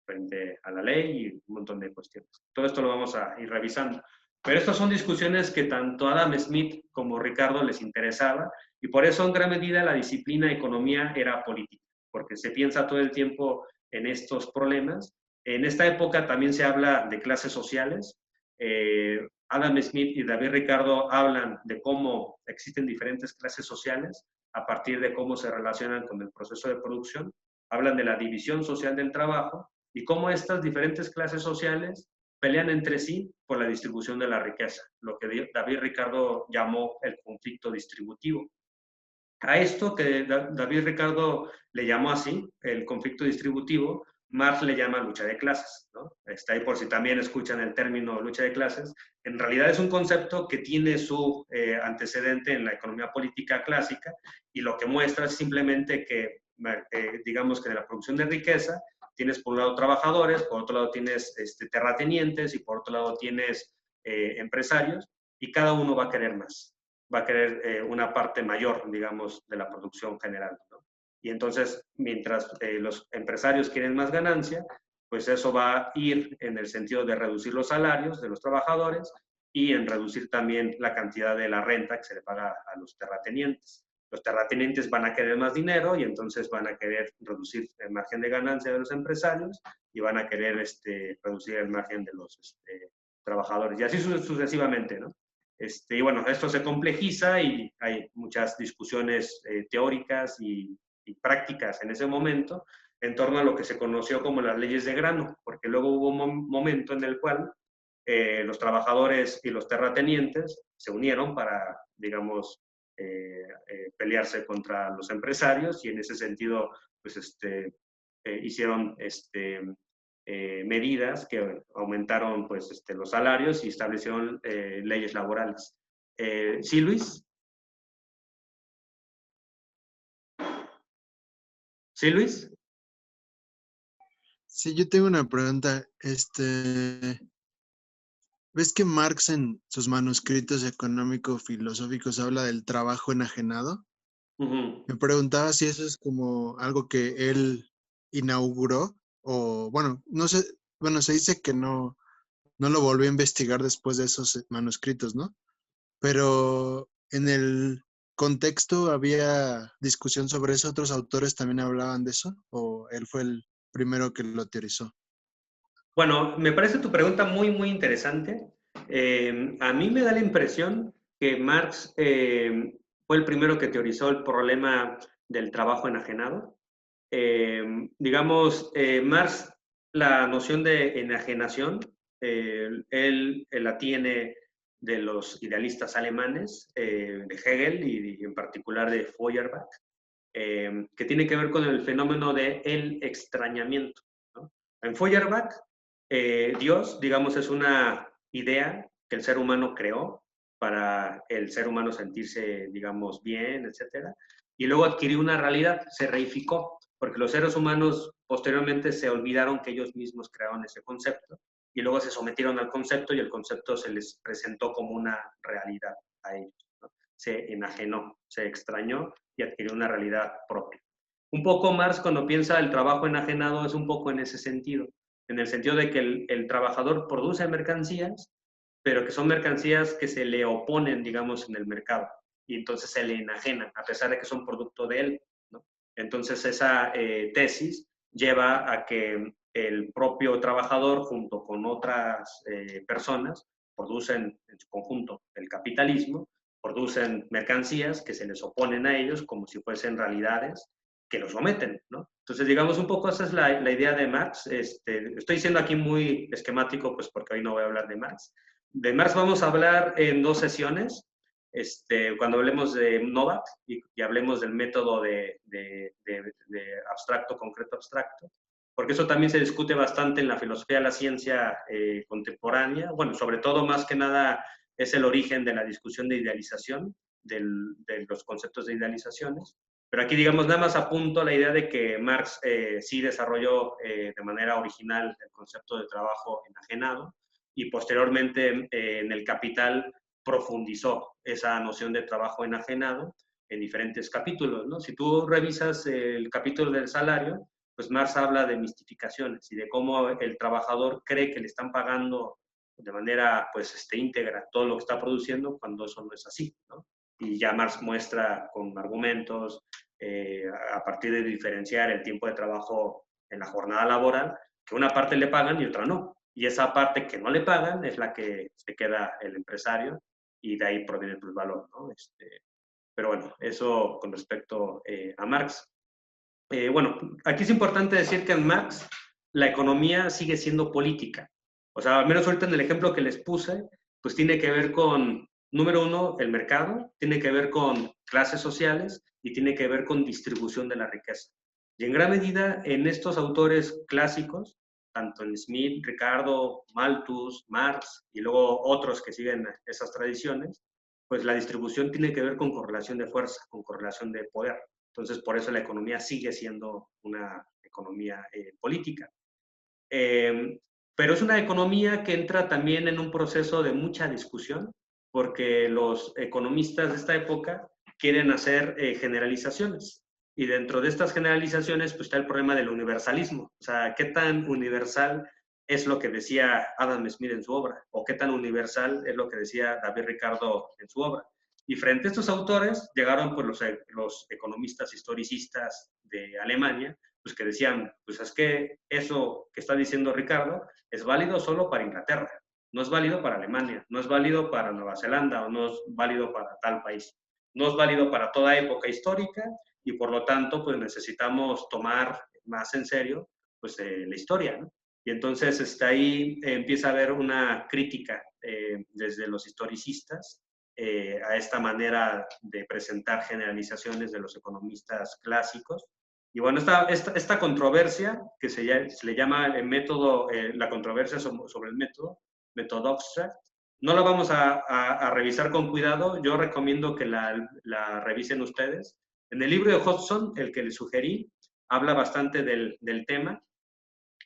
Frente a la ley y un montón de cuestiones. Todo esto lo vamos a ir revisando. Pero estas son discusiones que tanto Adam Smith como Ricardo les interesaba y por eso en gran medida la disciplina economía era política, porque se piensa todo el tiempo en estos problemas. En esta época también se habla de clases sociales. Adam Smith y David Ricardo hablan de cómo existen diferentes clases sociales a partir de cómo se relacionan con el proceso de producción. Hablan de la división social del trabajo y cómo estas diferentes clases sociales pelean entre sí por la distribución de la riqueza, lo que David Ricardo llamó el conflicto distributivo. A esto que David Ricardo le llamó así, el conflicto distributivo, Marx le llama lucha de clases, ¿no? Está ahí por si también escuchan el término lucha de clases. En realidad es un concepto que tiene su antecedente en la economía política clásica y lo que muestra es simplemente que, digamos que de la producción de riqueza, tienes por un lado trabajadores, por otro lado tienes terratenientes y por otro lado tienes empresarios y cada uno va a querer más, va a querer una parte mayor, digamos, de la producción general, ¿no? Y entonces, mientras los empresarios quieren más ganancia, pues eso va a ir en el sentido de reducir los salarios de los trabajadores y en reducir también la cantidad de la renta que se le paga a los terratenientes. Los terratenientes van a querer más dinero y entonces van a querer reducir el margen de ganancia de los empresarios y van a querer reducir el margen de los trabajadores. Y así sucesivamente, ¿no? Y bueno, esto se complejiza y hay muchas discusiones teóricas y prácticas en ese momento en torno a lo que se conoció como las leyes de grano, porque luego hubo un momento en el cual los trabajadores y los terratenientes se unieron para, digamos, pelearse contra los empresarios y en ese sentido, pues, hicieron medidas que aumentaron pues, los salarios y establecieron leyes laborales. ¿Sí, Luis? ¿Sí, Luis? Sí, yo tengo una pregunta. ¿Ves que Marx en sus manuscritos económico-filosóficos habla del trabajo enajenado? Uh-huh. Me preguntaba si eso es como algo que él inauguró o, bueno, no sé, bueno, se dice que no lo volvió a investigar después de esos manuscritos, ¿no? Pero en el contexto había discusión sobre eso, ¿otros autores también hablaban de eso? ¿O él fue el primero que lo teorizó? Bueno, me parece tu pregunta muy, muy interesante. A mí me da la impresión que Marx fue el primero que teorizó el problema del trabajo enajenado. Digamos, Marx, la noción de enajenación, él la tiene de los idealistas alemanes, de Hegel y en particular de Feuerbach, que tiene que ver con el fenómeno del extrañamiento, ¿no? En Feuerbach, Dios, digamos, es una idea que el ser humano creó para el ser humano sentirse, digamos, bien, etcétera, y luego adquirió una realidad, se reificó, porque los seres humanos posteriormente se olvidaron que ellos mismos crearon ese concepto y luego se sometieron al concepto y el concepto se les presentó como una realidad a ellos, ¿no? Se enajenó, se extrañó y adquirió una realidad propia. Un poco Marx cuando piensa el trabajo enajenado es un poco en ese sentido, en el sentido de que el trabajador produce mercancías, pero que son mercancías que se le oponen, digamos, en el mercado y entonces se le enajenan, a pesar de que son producto de él, ¿no? Entonces esa tesis lleva a que el propio trabajador junto con otras personas producen en su conjunto el capitalismo, producen mercancías que se les oponen a ellos como si fuesen realidades que los someten, ¿no? Entonces, digamos, un poco esa es la idea de Marx. Estoy siendo aquí muy esquemático, pues porque hoy no voy a hablar de Marx. De Marx vamos a hablar en dos sesiones, cuando hablemos de Novak y hablemos del método de abstracto, concreto, abstracto, porque eso también se discute bastante en la filosofía de la ciencia contemporánea. Bueno, sobre todo, más que nada, es el origen de la discusión de idealización, de los conceptos de idealizaciones. Pero aquí, digamos, nada más apunto la idea de que Marx sí desarrolló de manera original el concepto de trabajo enajenado y posteriormente en el Capital profundizó esa noción de trabajo enajenado en diferentes capítulos, ¿no? Si tú revisas el capítulo del salario, pues Marx habla de mistificaciones y de cómo el trabajador cree que le están pagando de manera pues íntegra todo lo que está produciendo cuando eso no es así, ¿no? Y ya Marx muestra con argumentos a partir de diferenciar el tiempo de trabajo en la jornada laboral, que una parte le pagan y otra no. y esa parte que no le pagan es la que se queda el empresario y de ahí proviene el valor, ¿no? Pero bueno, eso con respecto a Marx. Bueno, aquí es importante decir que en Marx la economía sigue siendo política. O sea, al menos ahorita en el ejemplo que les puse, pues tiene que ver con, número uno, el mercado, tiene que ver con clases sociales y tiene que ver con distribución de la riqueza. Y en gran medida en estos autores clásicos, tanto en Smith, Ricardo, Malthus, Marx y luego otros que siguen esas tradiciones, pues la distribución tiene que ver con correlación de fuerza, con correlación de poder. Entonces, por eso la economía sigue siendo una economía política. Pero es una economía que entra también en un proceso de mucha discusión, porque los economistas de esta época quieren hacer generalizaciones. Y dentro de estas generalizaciones pues, está el problema del universalismo. O sea, ¿qué tan universal es lo que decía Adam Smith en su obra? ¿O qué tan universal es lo que decía David Ricardo en su obra? Y frente a estos autores llegaron pues, los economistas historicistas de Alemania, pues que decían, pues es que eso que está diciendo Ricardo es válido solo para Inglaterra, no es válido para Alemania, no es válido para Nueva Zelanda o no es válido para tal país, no es válido para toda época histórica y por lo tanto pues necesitamos tomar más en serio pues la historia, ¿no? Y entonces ahí empieza a haber una crítica desde los historicistas a esta manera de presentar generalizaciones de los economistas clásicos. Y bueno, esta controversia, que se le llama el método, la controversia sobre el método abstract, no la vamos a revisar con cuidado. Yo recomiendo que la revisen ustedes. En el libro de Hodgson, el que les sugerí, habla bastante del tema.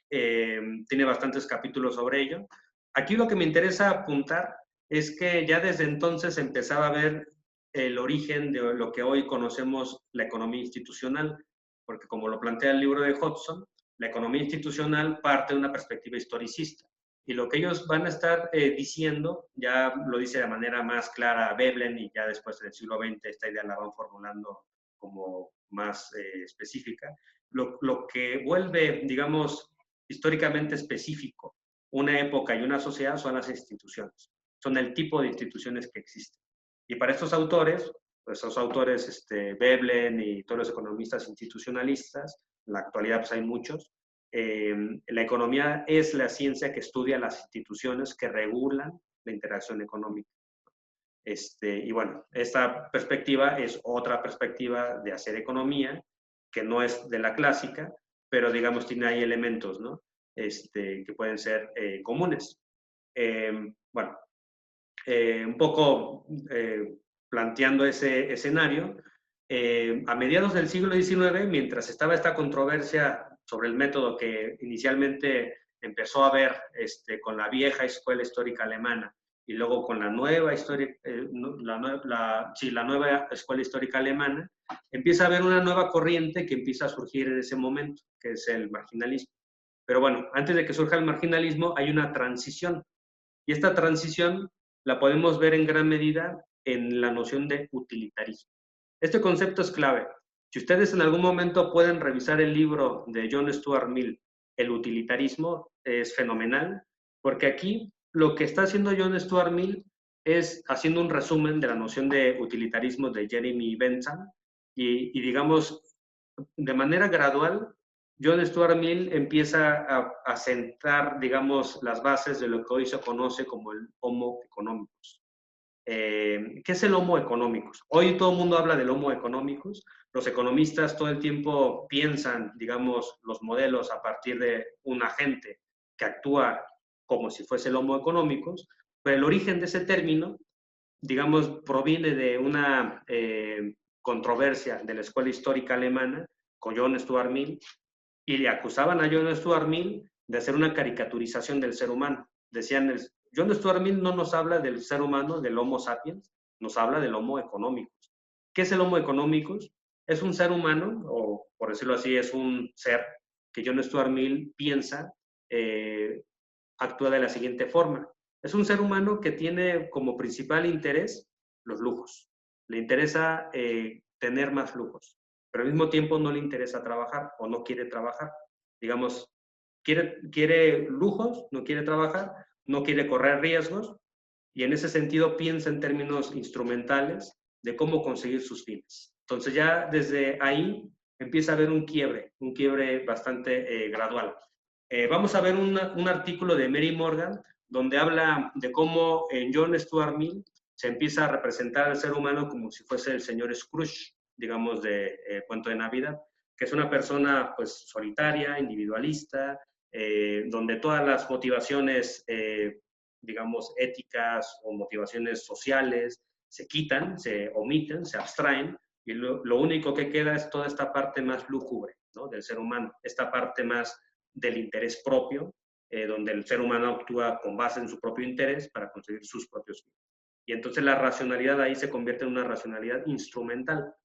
Tiene bastantes capítulos sobre ello. Aquí lo que me interesa apuntar es que ya desde entonces empezaba a ver el origen de lo que hoy conocemos la economía institucional, porque como lo plantea el libro de Hodgson, la economía institucional parte de una perspectiva historicista. Y lo que ellos van a estar diciendo, ya lo dice de manera más clara Veblen y ya después en el siglo XX esta idea la van formulando como más específica. Lo que vuelve, digamos, históricamente específico una época y una sociedad son las instituciones, son el tipo de instituciones que existen. Y para estos autores, pues esos autores, Veblen y todos los economistas institucionalistas, en la actualidad pues hay muchos, la economía es la ciencia que estudia las instituciones que regulan la interacción económica. Y bueno, esta perspectiva es otra perspectiva de hacer economía, que no es de la clásica, pero digamos tiene ahí elementos, ¿no? Que pueden ser comunes. Bueno, un poco planteando ese escenario, a mediados del siglo XIX, mientras estaba esta controversia sobre el método que inicialmente empezó a ver con la vieja escuela histórica alemana y luego con la nueva, la nueva escuela histórica alemana, empieza a haber una nueva corriente que empieza a surgir en ese momento, que es el marginalismo. Pero bueno, antes de que surja el marginalismo hay una transición. Y esta transición la podemos ver en gran medida en la noción de utilitarismo. Este concepto es clave. Si ustedes en algún momento pueden revisar el libro de John Stuart Mill, El utilitarismo, es fenomenal, porque aquí lo que está haciendo John Stuart Mill es haciendo un resumen de la noción de utilitarismo de Jeremy Bentham y digamos, de manera gradual, John Stuart Mill empieza a sentar, digamos, las bases de lo que hoy se conoce como el Homo economicus. ¿Qué es el Homo economicus? Hoy todo el mundo habla del Homo economicus. Los economistas todo el tiempo piensan, digamos, los modelos a partir de un agente que actúa como si fuese el Homo economicus, pero el origen de ese término, digamos, proviene de una controversia de la escuela histórica alemana con John Stuart Mill, y le acusaban a John Stuart Mill de hacer una caricaturización del ser humano. Decían, John Stuart Mill no nos habla del ser humano, del Homo sapiens, nos habla del Homo economicus. ¿Qué es el Homo economicus? Es un ser humano, o por decirlo así, es un ser que John Stuart Mill piensa actúa de la siguiente forma. Es un ser humano que tiene como principal interés los lujos. Le interesa tener más lujos, pero al mismo tiempo no le interesa trabajar o no quiere trabajar. Digamos, quiere lujos, no quiere trabajar, no quiere correr riesgos, y en ese sentido piensa en términos instrumentales de cómo conseguir sus fines. Entonces ya desde ahí empieza a haber un quiebre bastante gradual. Vamos a ver un artículo de Mary Morgan donde habla de cómo en John Stuart Mill se empieza a representar al ser humano como si fuese el señor Scrooge, digamos, de Cuento de Navidad, que es una persona pues solitaria, individualista, donde todas las motivaciones, digamos, éticas o motivaciones sociales se quitan, se omiten, se abstraen, y lo único que queda es toda esta parte más lúgubre, ¿no?, del ser humano, esta parte más del interés propio, donde el ser humano actúa con base en su propio interés para conseguir sus propios fines. Y entonces la racionalidad ahí se convierte en una racionalidad instrumental.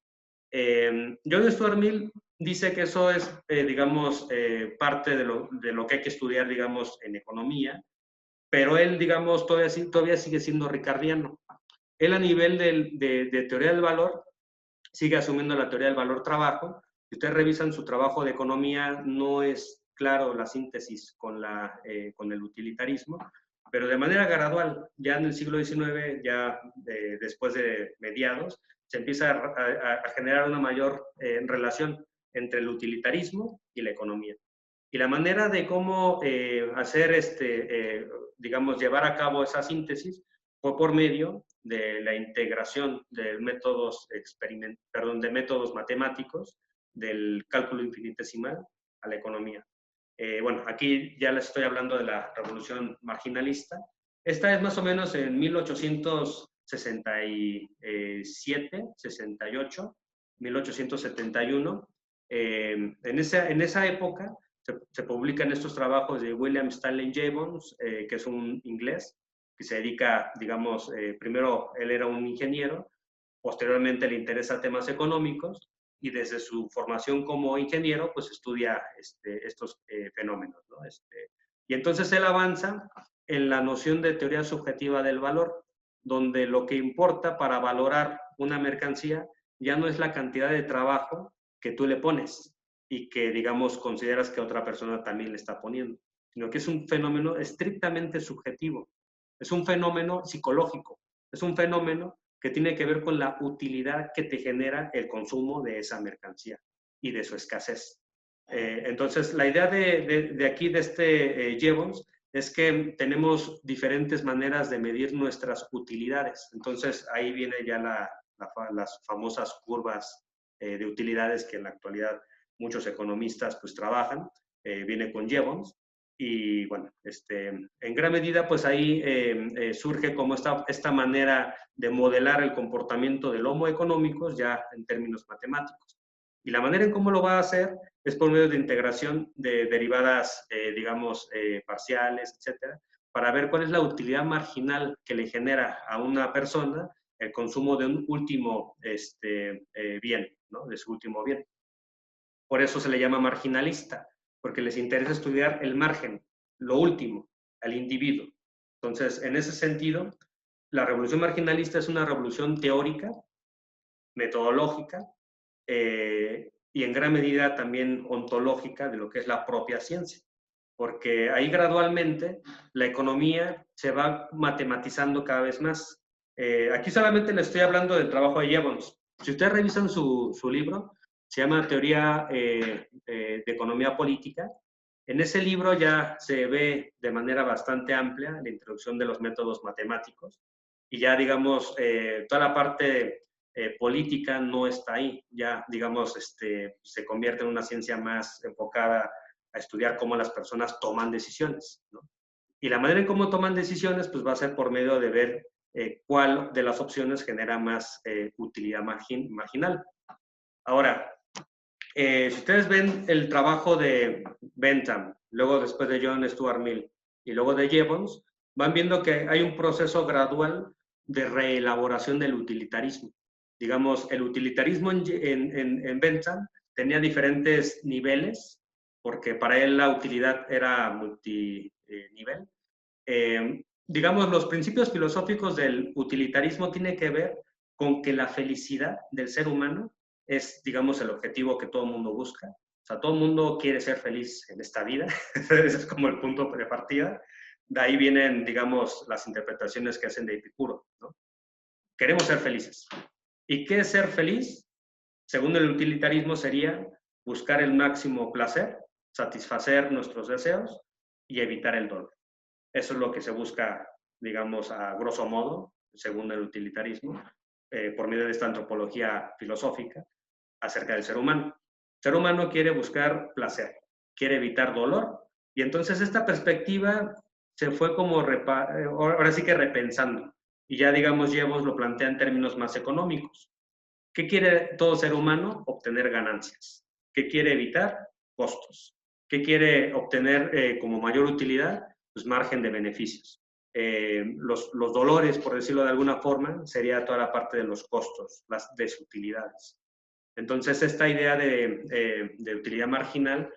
John Stuart Mill dice que eso es, digamos, parte de lo que hay que estudiar, digamos, en economía, pero él, digamos, todavía sigue siendo ricardiano. Él a nivel de teoría del valor sigue asumiendo la teoría del valor-trabajo. Si ustedes revisan su trabajo de economía, no es claro la síntesis con el utilitarismo, pero de manera gradual, ya en el siglo XIX, ya después de mediados, se empieza a generar una mayor relación entre el utilitarismo y la economía. Y la manera de cómo hacer, digamos, llevar a cabo esa síntesis fue por medio de la integración de métodos, de métodos matemáticos del cálculo infinitesimal a la economía. Bueno, aquí ya les estoy hablando de la revolución marginalista. Esta es más o menos en 1867, 68, 1871. En esa época se publican estos trabajos de William Stanley Jevons, que es un inglés, que se dedica, digamos, primero él era un ingeniero, posteriormente le interesa temas económicos, y desde su formación como ingeniero, pues estudia estos fenómenos, ¿no? Y entonces él avanza en la noción de teoría subjetiva del valor, donde lo que importa para valorar una mercancía ya no es la cantidad de trabajo que tú le pones y que, digamos, consideras que otra persona también le está poniendo, sino que es un fenómeno estrictamente subjetivo, es un fenómeno psicológico, es un fenómeno que tiene que ver con la utilidad que te genera el consumo de esa mercancía y de su escasez. Entonces, la idea de aquí, de Jevons, es que tenemos diferentes maneras de medir nuestras utilidades. Entonces, ahí viene ya las famosas curvas de utilidades que en la actualidad muchos economistas pues trabajan. Viene con Jevons. Y bueno, en gran medida, pues ahí surge como esta manera de modelar el comportamiento del Homo económicos ya en términos matemáticos. Y la manera en cómo lo va a hacer es por medio de integración de derivadas, digamos, parciales, etcétera, para ver cuál es la utilidad marginal que le genera a una persona el consumo de un último bien, ¿no?, de su último bien. Por eso se le llama marginalista, porque les interesa estudiar el margen, lo último, al individuo. Entonces, en ese sentido, la revolución marginalista es una revolución teórica, metodológica, y en gran medida también ontológica de lo que es la propia ciencia, porque ahí gradualmente la economía se va matematizando cada vez más. Aquí solamente le estoy hablando del trabajo de Jevons. Si ustedes revisan su libro, se llama Teoría de Economía Política. En ese libro ya se ve de manera bastante amplia la introducción de los métodos matemáticos y ya, digamos, toda la parte política no está ahí. Ya, digamos, se convierte en una ciencia más enfocada a estudiar cómo las personas toman decisiones, ¿no? Y la manera en cómo toman decisiones pues va a ser por medio de ver cuál de las opciones genera más utilidad marginal. Ahora, si ustedes ven el trabajo de Bentham, luego después de John Stuart Mill y luego de Jevons, van viendo que hay un proceso gradual de reelaboración del utilitarismo. Digamos, el utilitarismo en Bentham tenía diferentes niveles, porque para él la utilidad era multinivel. Digamos, los principios filosóficos del utilitarismo tienen que ver con que la felicidad del ser humano es, digamos, el objetivo que todo el mundo busca, O sea, todo el mundo quiere ser feliz en esta vida. Ese es como el punto de partida. De ahí vienen, digamos, las interpretaciones que hacen de Epicuro, ¿no? Queremos ser felices. ¿Y qué es ser feliz? Según el utilitarismo sería buscar el máximo placer, satisfacer nuestros deseos y evitar el dolor. Eso es lo que se busca, digamos, a grosso modo, según el utilitarismo, por medio de esta antropología filosófica acerca del ser humano. El ser humano quiere buscar placer, quiere evitar dolor, y entonces esta perspectiva se fue como, ahora sí que repensando, y ya, digamos, Jevons lo plantea en términos más económicos. ¿Qué quiere todo ser humano? Obtener ganancias. ¿Qué quiere evitar? Costos. ¿Qué quiere obtener como mayor utilidad? Pues margen de beneficios. Los dolores, por decirlo de alguna forma, sería toda la parte de los costos, las desutilidades. Entonces, esta idea de utilidad marginal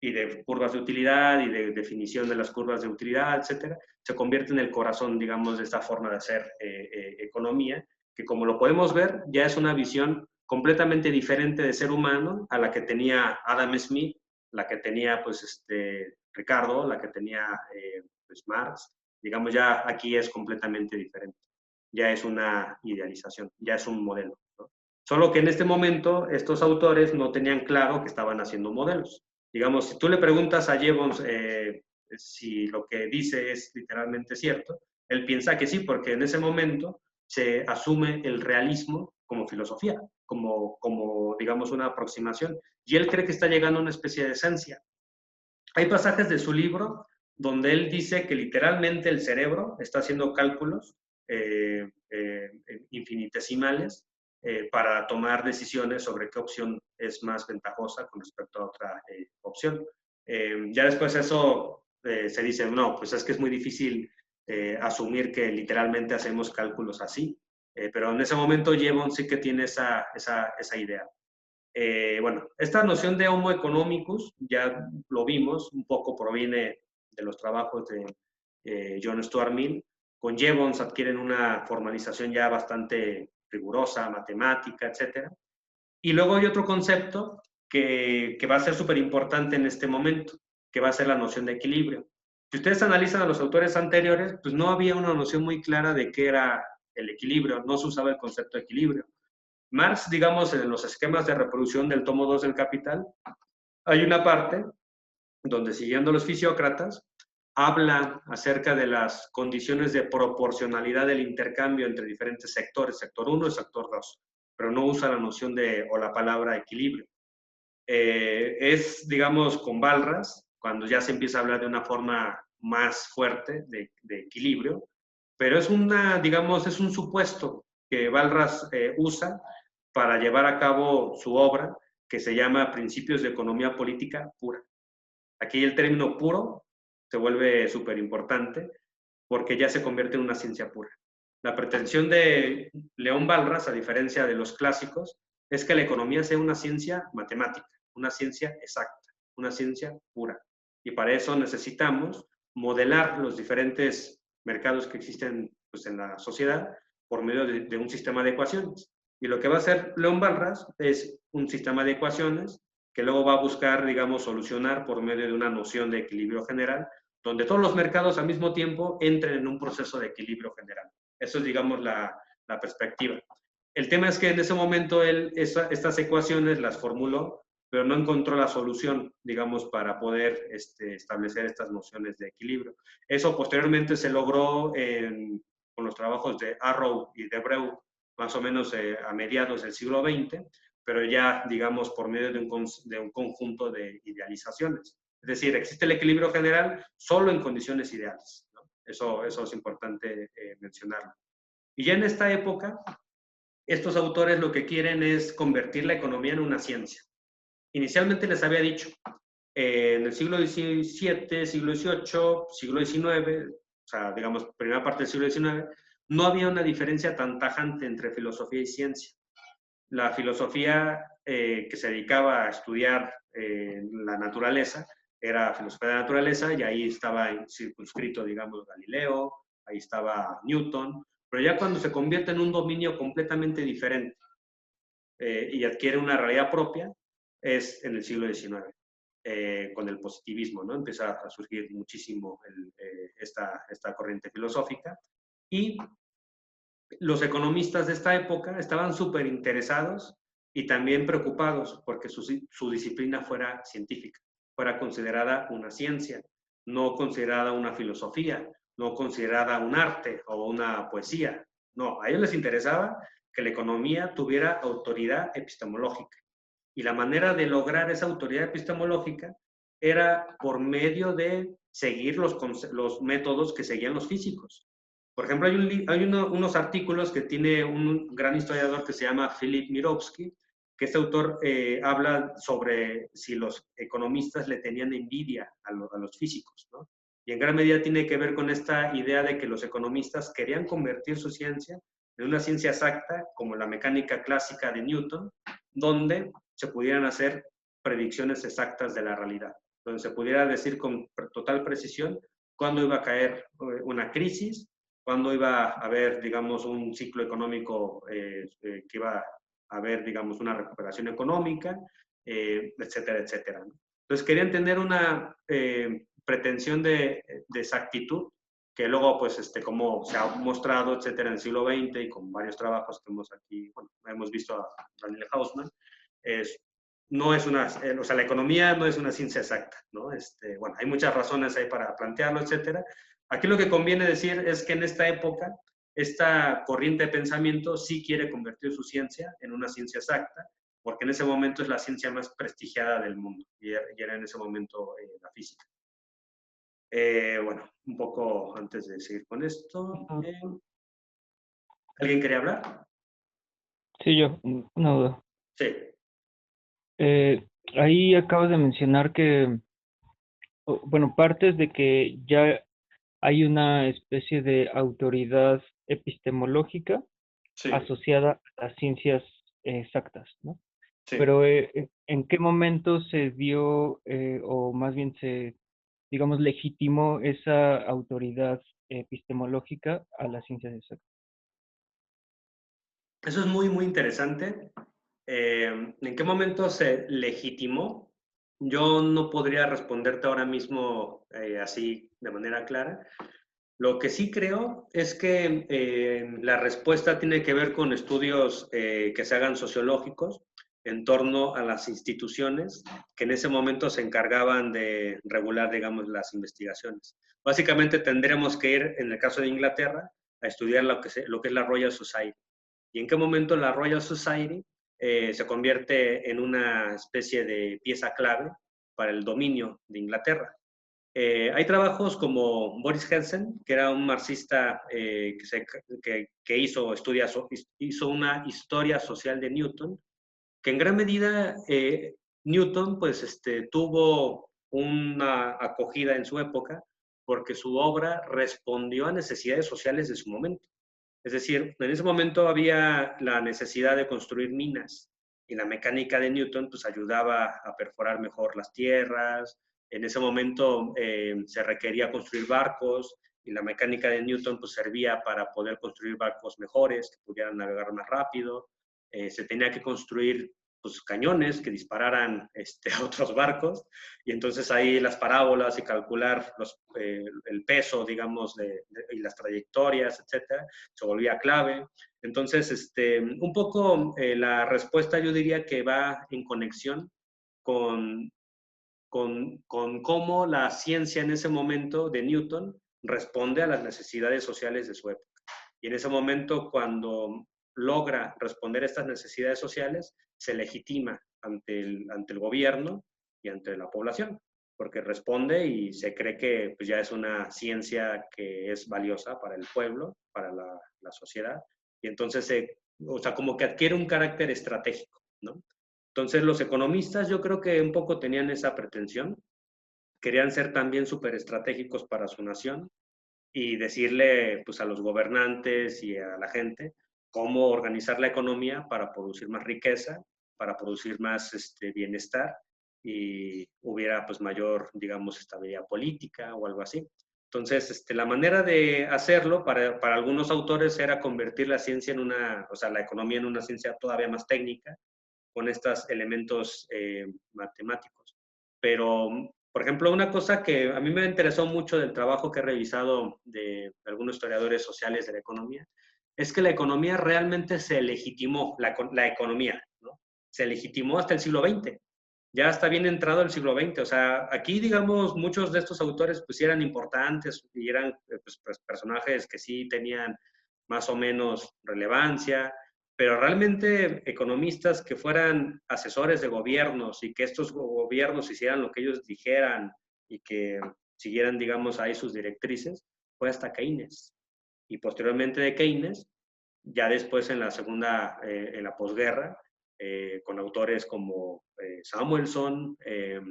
y de curvas de utilidad y de definición de las curvas de utilidad, etcétera, se convierte en el corazón, digamos, de esta forma de hacer economía, que como lo podemos ver, ya es una visión completamente diferente de ser humano a la que tenía Adam Smith, la que tenía, pues, Ricardo, la que tenía, pues, Marx. Digamos, ya aquí es completamente diferente. Ya es una idealización, ya es un modelo, ¿no? Solo que en este momento estos autores no tenían claro que estaban haciendo modelos. Digamos, si tú le preguntas a Jevons si lo que dice es literalmente cierto, él piensa que sí, porque en ese momento se asume el realismo como filosofía, como digamos, una aproximación. Y él cree que está llegando a una especie de esencia. Hay pasajes de su libro donde él dice que literalmente el cerebro está haciendo cálculos infinitesimales para tomar decisiones sobre qué opción es más ventajosa con respecto a otra opción. Ya después eso se dice, no, pues es que es muy difícil asumir que literalmente hacemos cálculos así, pero en ese momento Jevons sí que tiene esa idea. Bueno, esta noción de Homo economicus, ya lo vimos, un poco proviene de los trabajos de John Stuart Mill. Con Jevons adquieren una formalización ya bastante rigurosa, matemática, etc. Y luego hay otro concepto que va a ser súper importante en este momento, que va a ser la noción de equilibrio. Si ustedes analizan a los autores anteriores, pues no había una noción muy clara de qué era el equilibrio, no se usaba el concepto de equilibrio. Marx, digamos, en los esquemas de reproducción del tomo 2 del Capital, hay una parte donde, siguiendo los fisiócratas, habla acerca de las condiciones de proporcionalidad del intercambio entre diferentes sectores, sector 1 y sector 2, pero no usa la noción de, o la palabra equilibrio. Es, digamos, con Walras, cuando ya se empieza a hablar de una forma más fuerte de equilibrio, pero es una, digamos, es un supuesto que Walras usa para llevar a cabo su obra, que se llama Principios de Economía Política Pura. Aquí el término puro se vuelve súper importante porque ya se convierte en una ciencia pura. La pretensión de León Walras, a diferencia de los clásicos, es que la economía sea una ciencia matemática, una ciencia exacta, una ciencia pura. Y para eso necesitamos modelar los diferentes mercados que existen, pues, en la sociedad por medio de un sistema de ecuaciones. Y lo que va a hacer León Walras es un sistema de ecuaciones que luego va a buscar, digamos, solucionar por medio de una noción de equilibrio general, donde todos los mercados al mismo tiempo entren en un proceso de equilibrio general. Eso es, digamos, la perspectiva. El tema es que en ese momento él estas ecuaciones las formuló, pero no encontró la solución, digamos, para poder establecer estas nociones de equilibrio. Eso posteriormente se logró con los trabajos de Arrow y de Breu, más o menos a mediados del siglo XX, pero ya, digamos, por medio de un conjunto de idealizaciones. Es decir, existe el equilibrio general solo en condiciones ideales, ¿no? Eso es importante mencionarlo. Y ya en esta época, estos autores lo que quieren es convertir la economía en una ciencia. Inicialmente les había dicho, en el siglo XVII, siglo XVIII, siglo XIX, o sea, digamos, primera parte del siglo XIX, no había una diferencia tan tajante entre filosofía y ciencia. La filosofía que se dedicaba a estudiar la naturaleza era filosofía de la naturaleza, y ahí estaba circunscrito, digamos, Galileo, ahí estaba Newton, pero ya cuando se convierte en un dominio completamente diferente y adquiere una realidad propia, es en el siglo XIX, con el positivismo, ¿no? Empieza a surgir muchísimo esta corriente filosófica. Y los economistas de esta época estaban súper interesados y también preocupados porque su disciplina fuera científica, fuera considerada una ciencia, no considerada una filosofía, no considerada un arte o una poesía. No, a ellos les interesaba que la economía tuviera autoridad epistemológica. Y la manera de lograr esa autoridad epistemológica era por medio de seguir los métodos que seguían los físicos. Por ejemplo, hay unos artículos que tiene un gran historiador que se llama Philip Mirowski, que este autor habla sobre si los economistas le tenían envidia a los físicos, ¿no? Y en gran medida tiene que ver con esta idea de que los economistas querían convertir su ciencia en una ciencia exacta, como la mecánica clásica de Newton, donde se pudieran hacer predicciones exactas de la realidad, donde se pudiera decir con total precisión cuándo iba a caer una crisis, cuándo iba a haber, digamos, un ciclo económico que iba a haber, digamos, una recuperación económica, etcétera, etcétera, ¿no? Entonces querían tener una pretensión de exactitud que luego, pues, como se ha mostrado, etcétera, en el siglo XX y con varios trabajos que hemos aquí, bueno, hemos visto a Daniel Hausmann, no es una, o sea, la economía no es una ciencia exacta, ¿no? Bueno, hay muchas razones ahí para plantearlo, etcétera. Aquí lo que conviene decir es que en esta época, esta corriente de pensamiento sí quiere convertir su ciencia en una ciencia exacta, porque en ese momento es la ciencia más prestigiada del mundo, y era en ese momento la física. Bueno, un poco antes de seguir con esto, ¿alguien quería hablar? Sí, yo, una duda. Sí. Ahí acabas de mencionar que, bueno, partes de que ya hay una especie de autoridad epistemológica Sí, asociada a las ciencias exactas, ¿no? sí. Pero ¿en qué momento se dio, o más bien se, digamos, legitimó esa autoridad epistemológica a las ciencias exactas? Eso es muy, muy interesante. ¿En qué momento se legitimó? Yo no podría responderte ahora mismo así de manera clara. Lo que sí creo es que la respuesta tiene que ver con estudios que se hagan sociológicos en torno a las instituciones que en ese momento se encargaban de regular, digamos, las investigaciones. Básicamente tendremos que ir, en el caso de Inglaterra, a estudiar lo que es la Royal Society. ¿Y en qué momento la Royal Society se convierte en una especie de pieza clave para el dominio de Inglaterra? Hay trabajos como Boris Helsen, que era un marxista que hizo una historia social de Newton, que en gran medida Newton pues, tuvo una acogida en su época porque su obra respondió a necesidades sociales de su momento. Es decir, en ese momento había la necesidad de construir minas y la mecánica de Newton pues ayudaba a perforar mejor las tierras. En ese momento se requería construir barcos y la mecánica de Newton pues servía para poder construir barcos mejores que pudieran navegar más rápido. Se tenía que construir pues, cañones que dispararan a otros barcos, y entonces ahí las parábolas y calcular el peso, digamos, y las trayectorias, etcétera, se volvía clave. Entonces, un poco la respuesta yo diría que va en conexión con, con cómo la ciencia en ese momento de Newton responde a las necesidades sociales de su época. Y en ese momento, cuando logra responder a estas necesidades sociales, se legitima ante el gobierno y ante la población, porque responde y se cree que pues, ya es una ciencia que es valiosa para el pueblo, para la sociedad, y entonces, o sea, como que adquiere un carácter estratégico, ¿no? Entonces, los economistas yo creo que un poco tenían esa pretensión, querían ser también súper estratégicos para su nación, y decirle pues, a los gobernantes y a la gente cómo organizar la economía para producir más riqueza, para producir más bienestar y hubiera pues mayor, digamos, estabilidad política o algo así. Entonces, la manera de hacerlo para algunos autores era convertir la ciencia en una, o sea, la economía en una ciencia todavía más técnica, con estos elementos matemáticos. Pero, por ejemplo, una cosa que a mí me interesó mucho del trabajo que he revisado de algunos historiadores sociales de la economía, es que la economía realmente se legitimó, la economía, ¿no? Se legitimó hasta el siglo XX. Ya está bien entrado el siglo XX. O sea, aquí, digamos, muchos de estos autores pues eran importantes y eran pues, personajes que sí tenían más o menos relevancia, pero realmente economistas que fueran asesores de gobiernos y que estos gobiernos hicieran lo que ellos dijeran y que siguieran, digamos, ahí sus directrices, fue hasta Keynes. Y posteriormente de Keynes, ya después en la segunda, en la posguerra, con autores como Samuelson,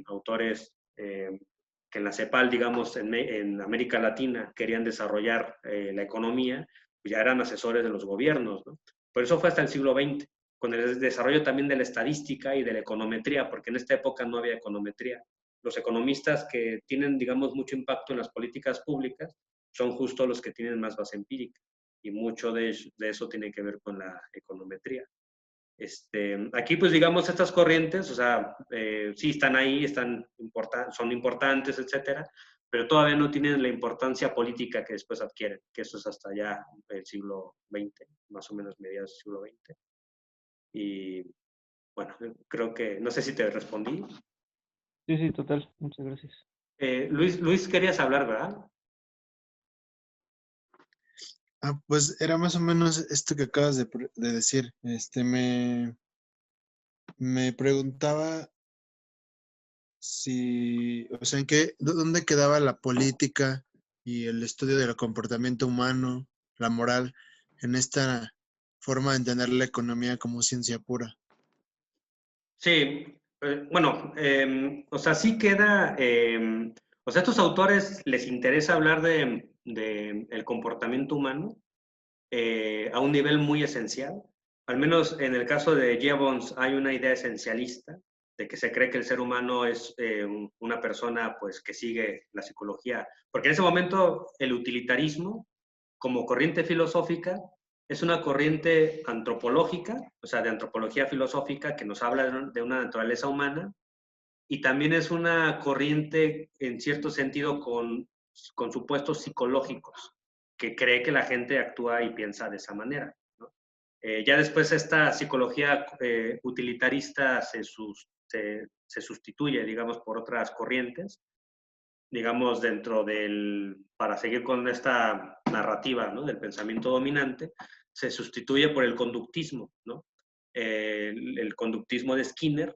autores que en la CEPAL, digamos, en América Latina querían desarrollar la economía, pues ya eran asesores de los gobiernos, ¿no? Por eso fue hasta el siglo XX, con el desarrollo también de la estadística y de la econometría, porque en esta época no había econometría. Los economistas que tienen, digamos, mucho impacto en las políticas públicas son justo los que tienen más base empírica, y mucho de eso tiene que ver con la econometría. Aquí, pues, digamos, estas corrientes, o sea, sí están ahí, son importantes, etcétera, pero todavía no tienen la importancia política que después adquieren, que eso es hasta ya el siglo XX, más o menos mediados del siglo XX. Y, bueno, creo que, no sé si te respondí. Sí, sí, total. Muchas gracias. Luis, querías hablar, ¿verdad? Pues era más o menos esto que acabas de decir. Me preguntaba si, o sea, dónde quedaba la política y el estudio del comportamiento humano, la moral, en esta forma de entender la economía como ciencia pura. Sí, bueno, o sea, sí queda, o sea, a estos autores les interesa hablar de el comportamiento humano a un nivel muy esencial. Al menos en el caso de Gibbons hay una idea esencialista de que se cree que el ser humano es una persona pues que sigue la psicología, porque en ese momento el utilitarismo como corriente filosófica es una corriente antropológica, o sea, de antropología filosófica que nos habla de una naturaleza humana, y también es una corriente en cierto sentido con supuestos psicológicos, que cree que la gente actúa y piensa de esa manera, ¿no? Ya después esta psicología utilitarista se sustituye, digamos, por otras corrientes, digamos, para seguir con esta narrativa, ¿no?, del pensamiento dominante, se sustituye por el conductismo, ¿no? El conductismo de Skinner,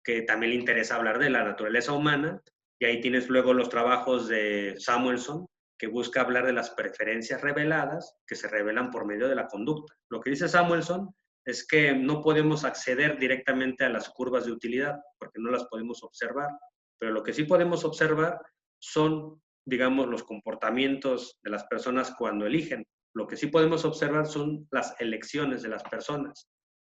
que también le interesa hablar de la naturaleza humana, y ahí tienes luego los trabajos de Samuelson, que busca hablar de las preferencias reveladas, que se revelan por medio de la conducta. Lo que dice Samuelson es que no podemos acceder directamente a las curvas de utilidad, porque no las podemos observar, pero lo que sí podemos observar son, digamos, los comportamientos de las personas cuando eligen. Lo que sí podemos observar son las elecciones de las personas.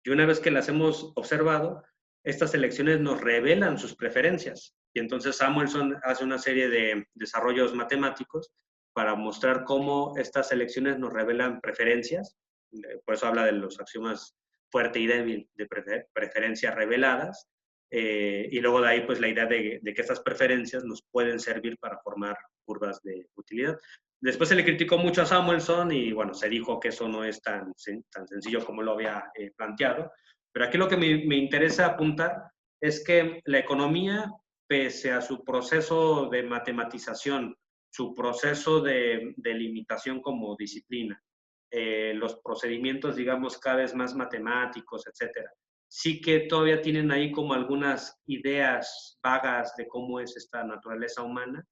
Y una vez que las hemos observado, estas elecciones nos revelan sus preferencias. Y entonces Samuelson hace una serie de desarrollos matemáticos para mostrar cómo estas elecciones nos revelan preferencias. Por eso habla de los axiomas fuerte y débil de preferencias reveladas. Y luego de ahí, pues, la idea de que estas preferencias nos pueden servir para formar curvas de utilidad. Después se le criticó mucho a Samuelson y, bueno, se dijo que eso no es tan sencillo como lo había planteado. Pero aquí lo que me interesa apuntar es que la economía, pese a su proceso de matematización, su proceso de limitación como disciplina, los procedimientos, digamos, cada vez más matemáticos, etcétera, sí que todavía tienen ahí como algunas ideas vagas de cómo es esta naturaleza humana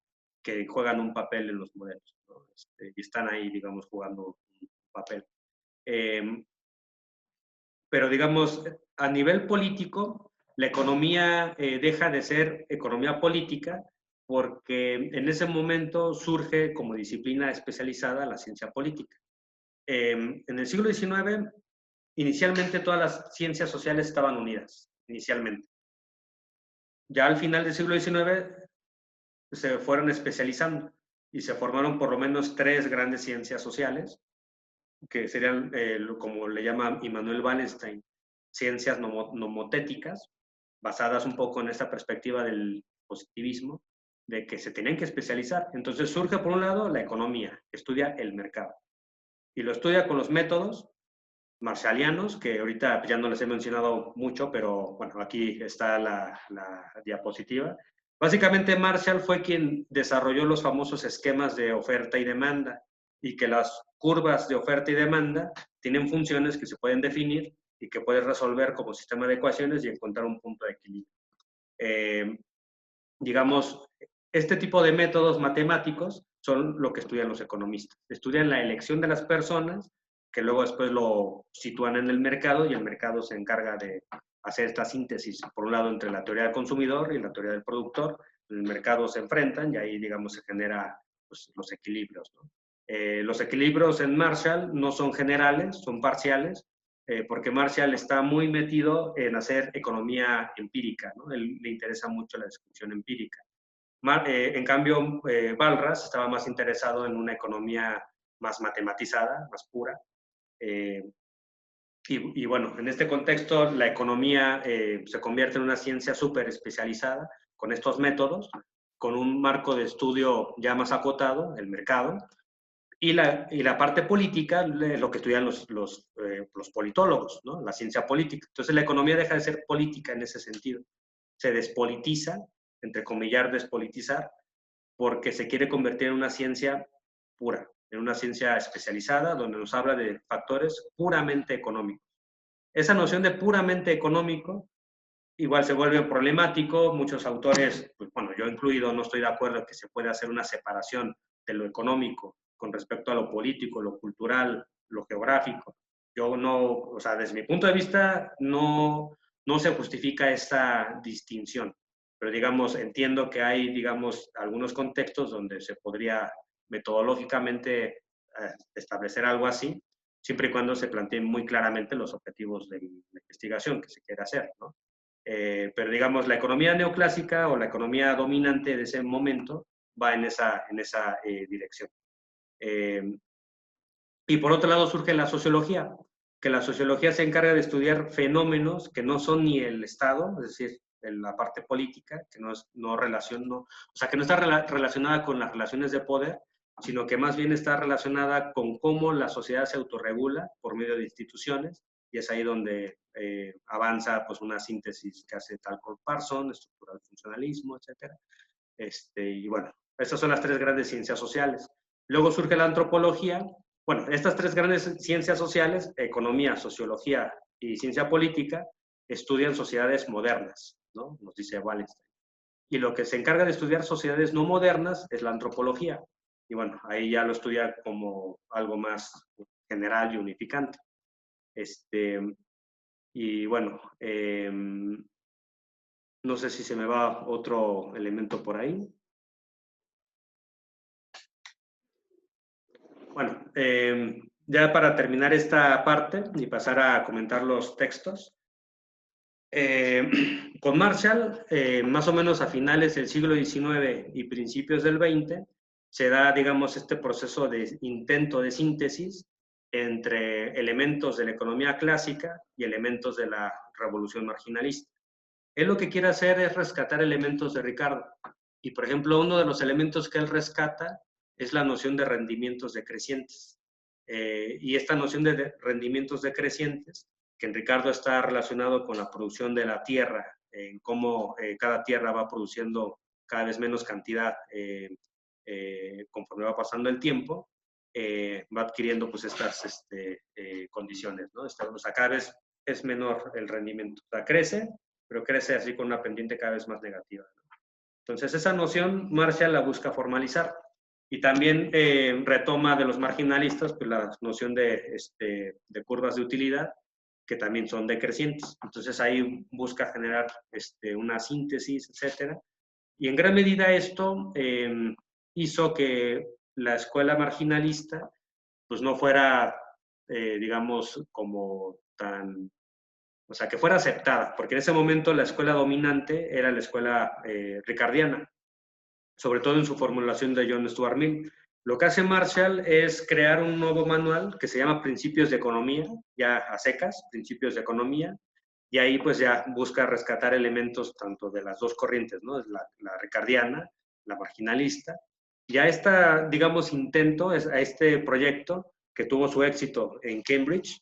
que juegan un papel en los modelos, ¿no? Y están ahí, digamos, jugando un papel. Pero, digamos, a nivel político, la economía deja de ser economía política porque en ese momento surge como disciplina especializada la ciencia política. En el siglo XIX, inicialmente todas las ciencias sociales estaban unidas, inicialmente. Ya al final del siglo XIX se fueron especializando y se formaron por lo menos 3 grandes ciencias sociales, que serían, como le llama Immanuel Wallenstein, ciencias nomotéticas, basadas un poco en esta perspectiva del positivismo, de que se tenían que especializar. Entonces surge por un lado la economía, que estudia el mercado, y lo estudia con los métodos marshallianos, que ahorita ya no les he mencionado mucho, pero bueno, aquí está la diapositiva. Básicamente Marshall fue quien desarrolló los famosos esquemas de oferta y demanda, y que las curvas de oferta y demanda tienen funciones que se pueden definir y que puedes resolver como sistema de ecuaciones y encontrar un punto de equilibrio. Digamos, este tipo de métodos matemáticos son lo que estudian los economistas. Estudian la elección de las personas, que luego después lo sitúan en el mercado, y el mercado se encarga de hacer esta síntesis, por un lado, entre la teoría del consumidor y la teoría del productor. En el mercado se enfrentan y ahí, digamos, se genera pues, los equilibrios, ¿no? Los equilibrios en Marshall no son generales, son parciales, porque Marshall está muy metido en hacer economía empírica, ¿no? Él le interesa mucho la descripción empírica. En cambio, Walras estaba más interesado en una economía más matematizada, más pura. Y bueno, en este contexto, la economía se convierte en una ciencia súper especializada con estos métodos, con un marco de estudio ya más acotado, el mercado, y la parte política, lo que estudian los politólogos, ¿no? La ciencia política. Entonces la economía deja de ser política en ese sentido. Se despolitiza, entre comillas, despolitizar, porque se quiere convertir en una ciencia pura, en una ciencia especializada, donde nos habla de factores puramente económicos. Esa noción de puramente económico igual se vuelve problemático. Muchos autores, pues, bueno, yo incluido, no estoy de acuerdo en que se pueda hacer una separación de lo económico con respecto a lo político, lo cultural, lo geográfico. Yo no, o sea, desde mi punto de vista, no se justifica esta distinción. Pero, digamos, entiendo que hay, digamos, algunos contextos donde se podría metodológicamente establecer algo así, siempre y cuando se planteen muy claramente los objetivos de la investigación que se quiere hacer, ¿no? Pero digamos, la economía neoclásica o la economía dominante de ese momento va en esa dirección. Y por otro lado surge la sociología, que la sociología se encarga de estudiar fenómenos que no son ni el Estado, es decir, en la parte política, que no está relacionada con las relaciones de poder, sino que más bien está relacionada con cómo la sociedad se autorregula por medio de instituciones, y es ahí donde avanza pues, una síntesis que hace Talcott Parsons, estructura del funcionalismo, etc. Y bueno, estas son las tres grandes ciencias sociales. Luego surge la antropología. Bueno, estas tres grandes ciencias sociales, economía, sociología y ciencia política, estudian sociedades modernas, ¿no? Nos dice Wallenstein. Y lo que se encarga de estudiar sociedades no modernas es la antropología. Y bueno, ahí ya lo estudia como algo más general y unificante. Y bueno, no sé si se me va otro elemento por ahí. Bueno, ya para terminar esta parte y pasar a comentar los textos. Con Marshall, más o menos a finales del siglo XIX y principios del XX, se da, digamos, este proceso de intento de síntesis entre elementos de la economía clásica y elementos de la revolución marginalista. Él lo que quiere hacer es rescatar elementos de Ricardo. Y, por ejemplo, uno de los elementos que él rescata es la noción de rendimientos decrecientes. Y esta noción de rendimientos decrecientes, que en Ricardo está relacionado con la producción de la tierra, en cómo cada tierra va produciendo cada vez menos cantidad conforme va pasando el tiempo, va adquiriendo pues estas condiciones, ¿no? O sea, cada vez es menor el rendimiento. O sea, crece, pero crece así con una pendiente cada vez más negativa, ¿no? Entonces, esa noción Marshall la busca formalizar. Y también retoma de los marginalistas pues, la noción de curvas de utilidad, que también son decrecientes. Entonces ahí busca generar una síntesis, etcétera. Y en gran medida esto hizo que la escuela marginalista pues no fuera, digamos, como tan... O sea, que fuera aceptada, porque en ese momento la escuela dominante era la escuela ricardiana, sobre todo en su formulación de John Stuart Mill. Lo que hace Marshall es crear un nuevo manual que se llama Principios de Economía, ya a secas, Principios de Economía, y ahí pues ya busca rescatar elementos tanto de las dos corrientes, ¿no? La ricardiana, la marginalista, y a digamos, intento, a este proyecto que tuvo su éxito en Cambridge,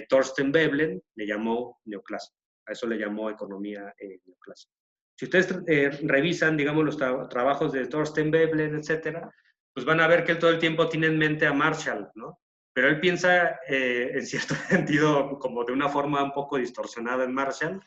Thorstein Veblen le llamó neoclásico, a eso le llamó economía neoclásica. Si ustedes revisan, digamos, los trabajos de Thorstein Veblen, etcétera, pues van a ver que él todo el tiempo tiene en mente a Marshall, ¿no? Pero él piensa, en cierto sentido, como de una forma un poco distorsionada en Marshall,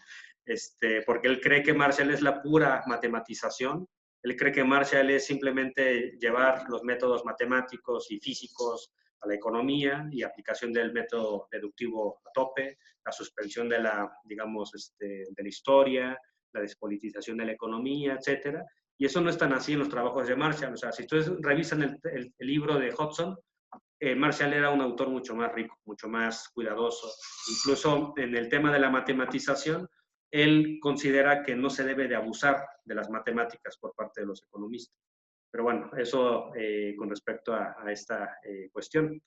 porque él cree que Marshall es la pura matematización, él cree que Marshall es simplemente llevar los métodos matemáticos y físicos a la economía y aplicación del método deductivo a tope, la suspensión de la, digamos, de la historia, la despolitización de la economía, etcétera. Y eso no es tan así en los trabajos de Marshall. O sea, si ustedes revisan el libro de Hudson, Marshall era un autor mucho más rico, mucho más cuidadoso. Incluso en el tema de la matematización, él considera que no se debe de abusar de las matemáticas por parte de los economistas. Pero bueno, eso con respecto a esta cuestión.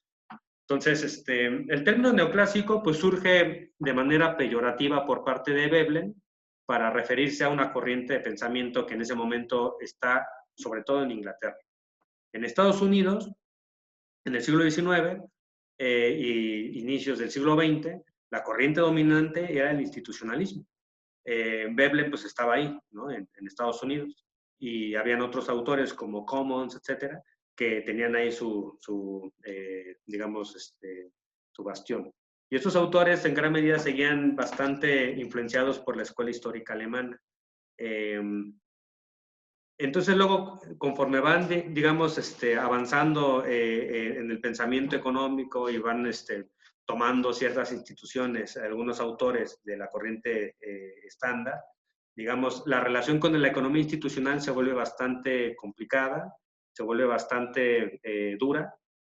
Entonces, el término neoclásico pues surge de manera peyorativa por parte de Veblen para referirse a una corriente de pensamiento que en ese momento está sobre todo en Inglaterra. En Estados Unidos, en el siglo XIX y inicios del siglo XX, la corriente dominante era el institucionalismo. Veblen pues estaba ahí, ¿no? en Estados Unidos, y habían otros autores como Commons, etcétera, que tenían ahí digamos, su bastión. Y estos autores en gran medida seguían bastante influenciados por la escuela histórica alemana. Entonces luego, conforme van, digamos, avanzando en el pensamiento económico y van tomando ciertas instituciones, algunos autores de la corriente estándar, digamos, la relación con la economía institucional se vuelve bastante complicada, se vuelve bastante dura.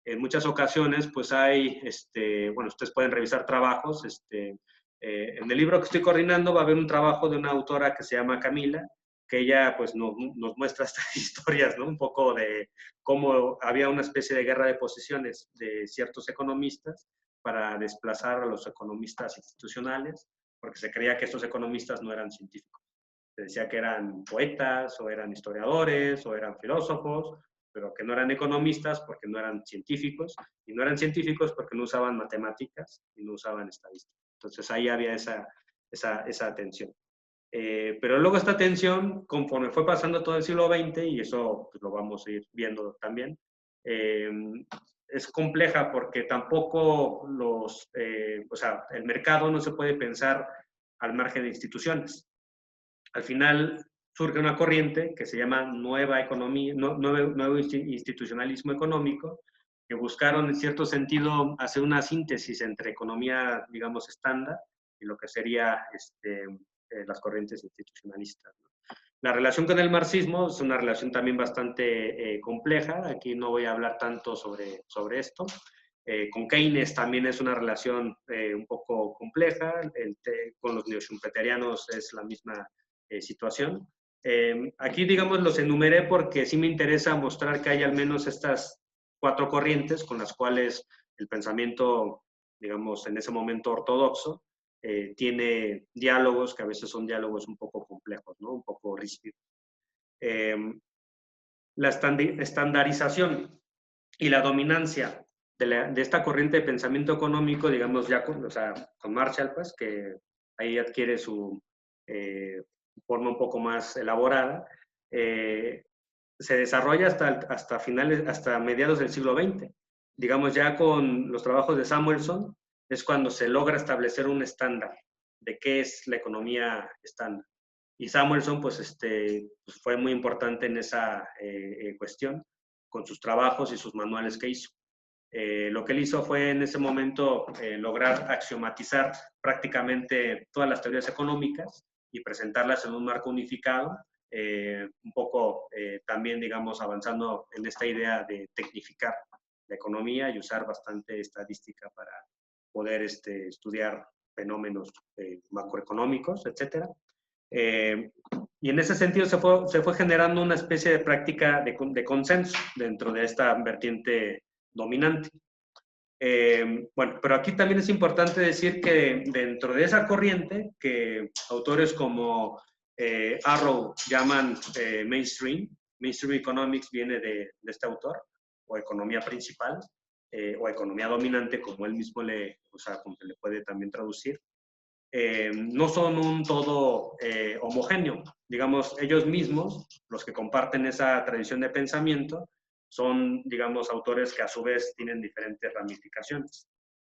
En muchas ocasiones, pues hay, bueno, ustedes pueden revisar trabajos. En el libro que estoy coordinando va a haber un trabajo de una autora que se llama Camila, que ella pues nos muestra estas historias, ¿no? Un poco de cómo había una especie de guerra de posiciones de ciertos economistas para desplazar a los economistas institucionales, porque se creía que estos economistas no eran científicos. Se decía que eran poetas, o eran historiadores, o eran filósofos, pero que no eran economistas porque no eran científicos, y no eran científicos porque no usaban matemáticas y no usaban estadística. Entonces ahí había esa tensión. Pero luego esta tensión, conforme fue pasando todo el siglo XX, y eso pues, lo vamos a ir viendo también, es compleja porque tampoco o sea, el mercado no se puede pensar al margen de instituciones. Al final surge una corriente que se llama nueva economía, nuevo institucionalismo económico, que buscaron en cierto sentido hacer una síntesis entre economía, digamos, estándar y lo que sería las corrientes institucionalistas, ¿no? La relación con el marxismo es una relación también bastante compleja. Aquí no voy a hablar tanto sobre esto. Con Keynes también es una relación un poco compleja. Con los neoschumpeterianos es la misma situación. Aquí, digamos, los enumeré porque sí me interesa mostrar que hay al menos estas 4 corrientes con las cuales el pensamiento, digamos, en ese momento ortodoxo, tiene diálogos que a veces son diálogos un poco complejos, ¿no? Un poco rígidos. La estandarización y la dominancia de esta corriente de pensamiento económico, digamos, ya con Marshall, pues, que ahí adquiere su forma un poco más elaborada, se desarrolla hasta mediados del siglo XX. Digamos, ya con los trabajos de Samuelson, es cuando se logra establecer un estándar de qué es la economía estándar. Y Samuelson, pues, pues fue muy importante en esa cuestión, con sus trabajos y sus manuales que hizo. Lo que él hizo fue en ese momento lograr axiomatizar prácticamente todas las teorías económicas y presentarlas en un marco unificado, un poco también, digamos, avanzando en esta idea de tecnificar la economía y usar bastante estadística para poder estudiar fenómenos macroeconómicos, etcétera. Y en ese sentido se fue generando una especie de práctica de consenso dentro de esta vertiente dominante. Bueno, pero aquí también es importante decir que dentro de esa corriente, que autores como Arrow llaman mainstream economics viene de este autor, o economía principal, o economía dominante, como él mismo como se le puede también traducir. No son un todo homogéneo. Digamos, ellos mismos, los que comparten esa tradición de pensamiento, son, digamos, autores que a su vez tienen diferentes ramificaciones.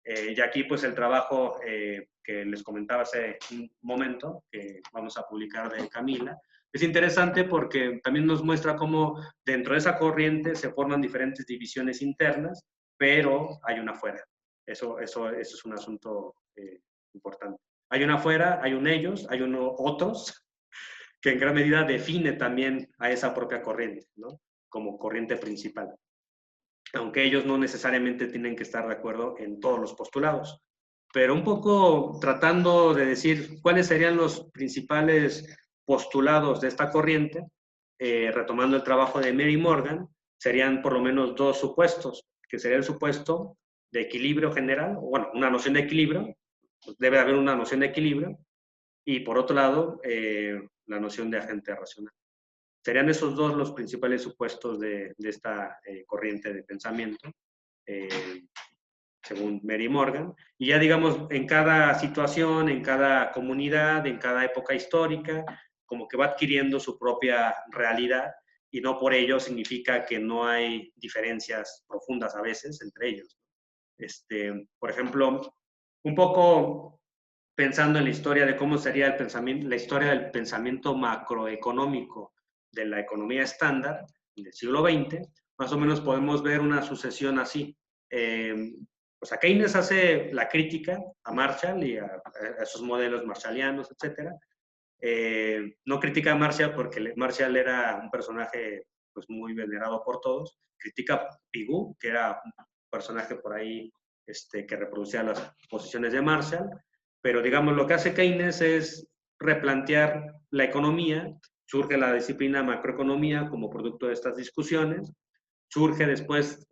Y aquí, pues, el trabajo que les comentaba hace un momento, que vamos a publicar de Camila, es interesante porque también nos muestra cómo dentro de esa corriente se forman diferentes divisiones internas, pero hay una afuera. Eso es un asunto importante. Hay una afuera, hay un ellos, hay uno otros, que en gran medida define también a esa propia corriente, ¿no? Como corriente principal. Aunque ellos no necesariamente tienen que estar de acuerdo en todos los postulados. Pero un poco tratando de decir cuáles serían los principales postulados de esta corriente, retomando el trabajo de Mary Morgan, serían por lo menos dos supuestos, que sería el supuesto de equilibrio general, o bueno, una noción de equilibrio, pues debe haber una noción de equilibrio, y por otro lado, la noción de agente racional. Serían esos dos los principales supuestos de esta corriente de pensamiento, según Mary Morgan. Y ya digamos, en cada situación, en cada comunidad, en cada época histórica, como que va adquiriendo su propia realidad y no por ello significa que no hay diferencias profundas a veces entre ellos. Por ejemplo, un poco pensando en la historia de cómo sería el pensamiento, la historia del pensamiento macroeconómico de la economía estándar del siglo XX, más o menos podemos ver una sucesión así. O sea, Keynes hace la crítica a Marshall y a esos modelos marshallianos, etc. No critica a Marshall porque Marshall era un personaje pues, muy venerado por todos. Critica a Pigou, que era un personaje por ahí que reproducía las posiciones de Marshall. Pero digamos, lo que hace Keynes es replantear la economía. Surge la disciplina macroeconomía como producto de estas discusiones. Surge después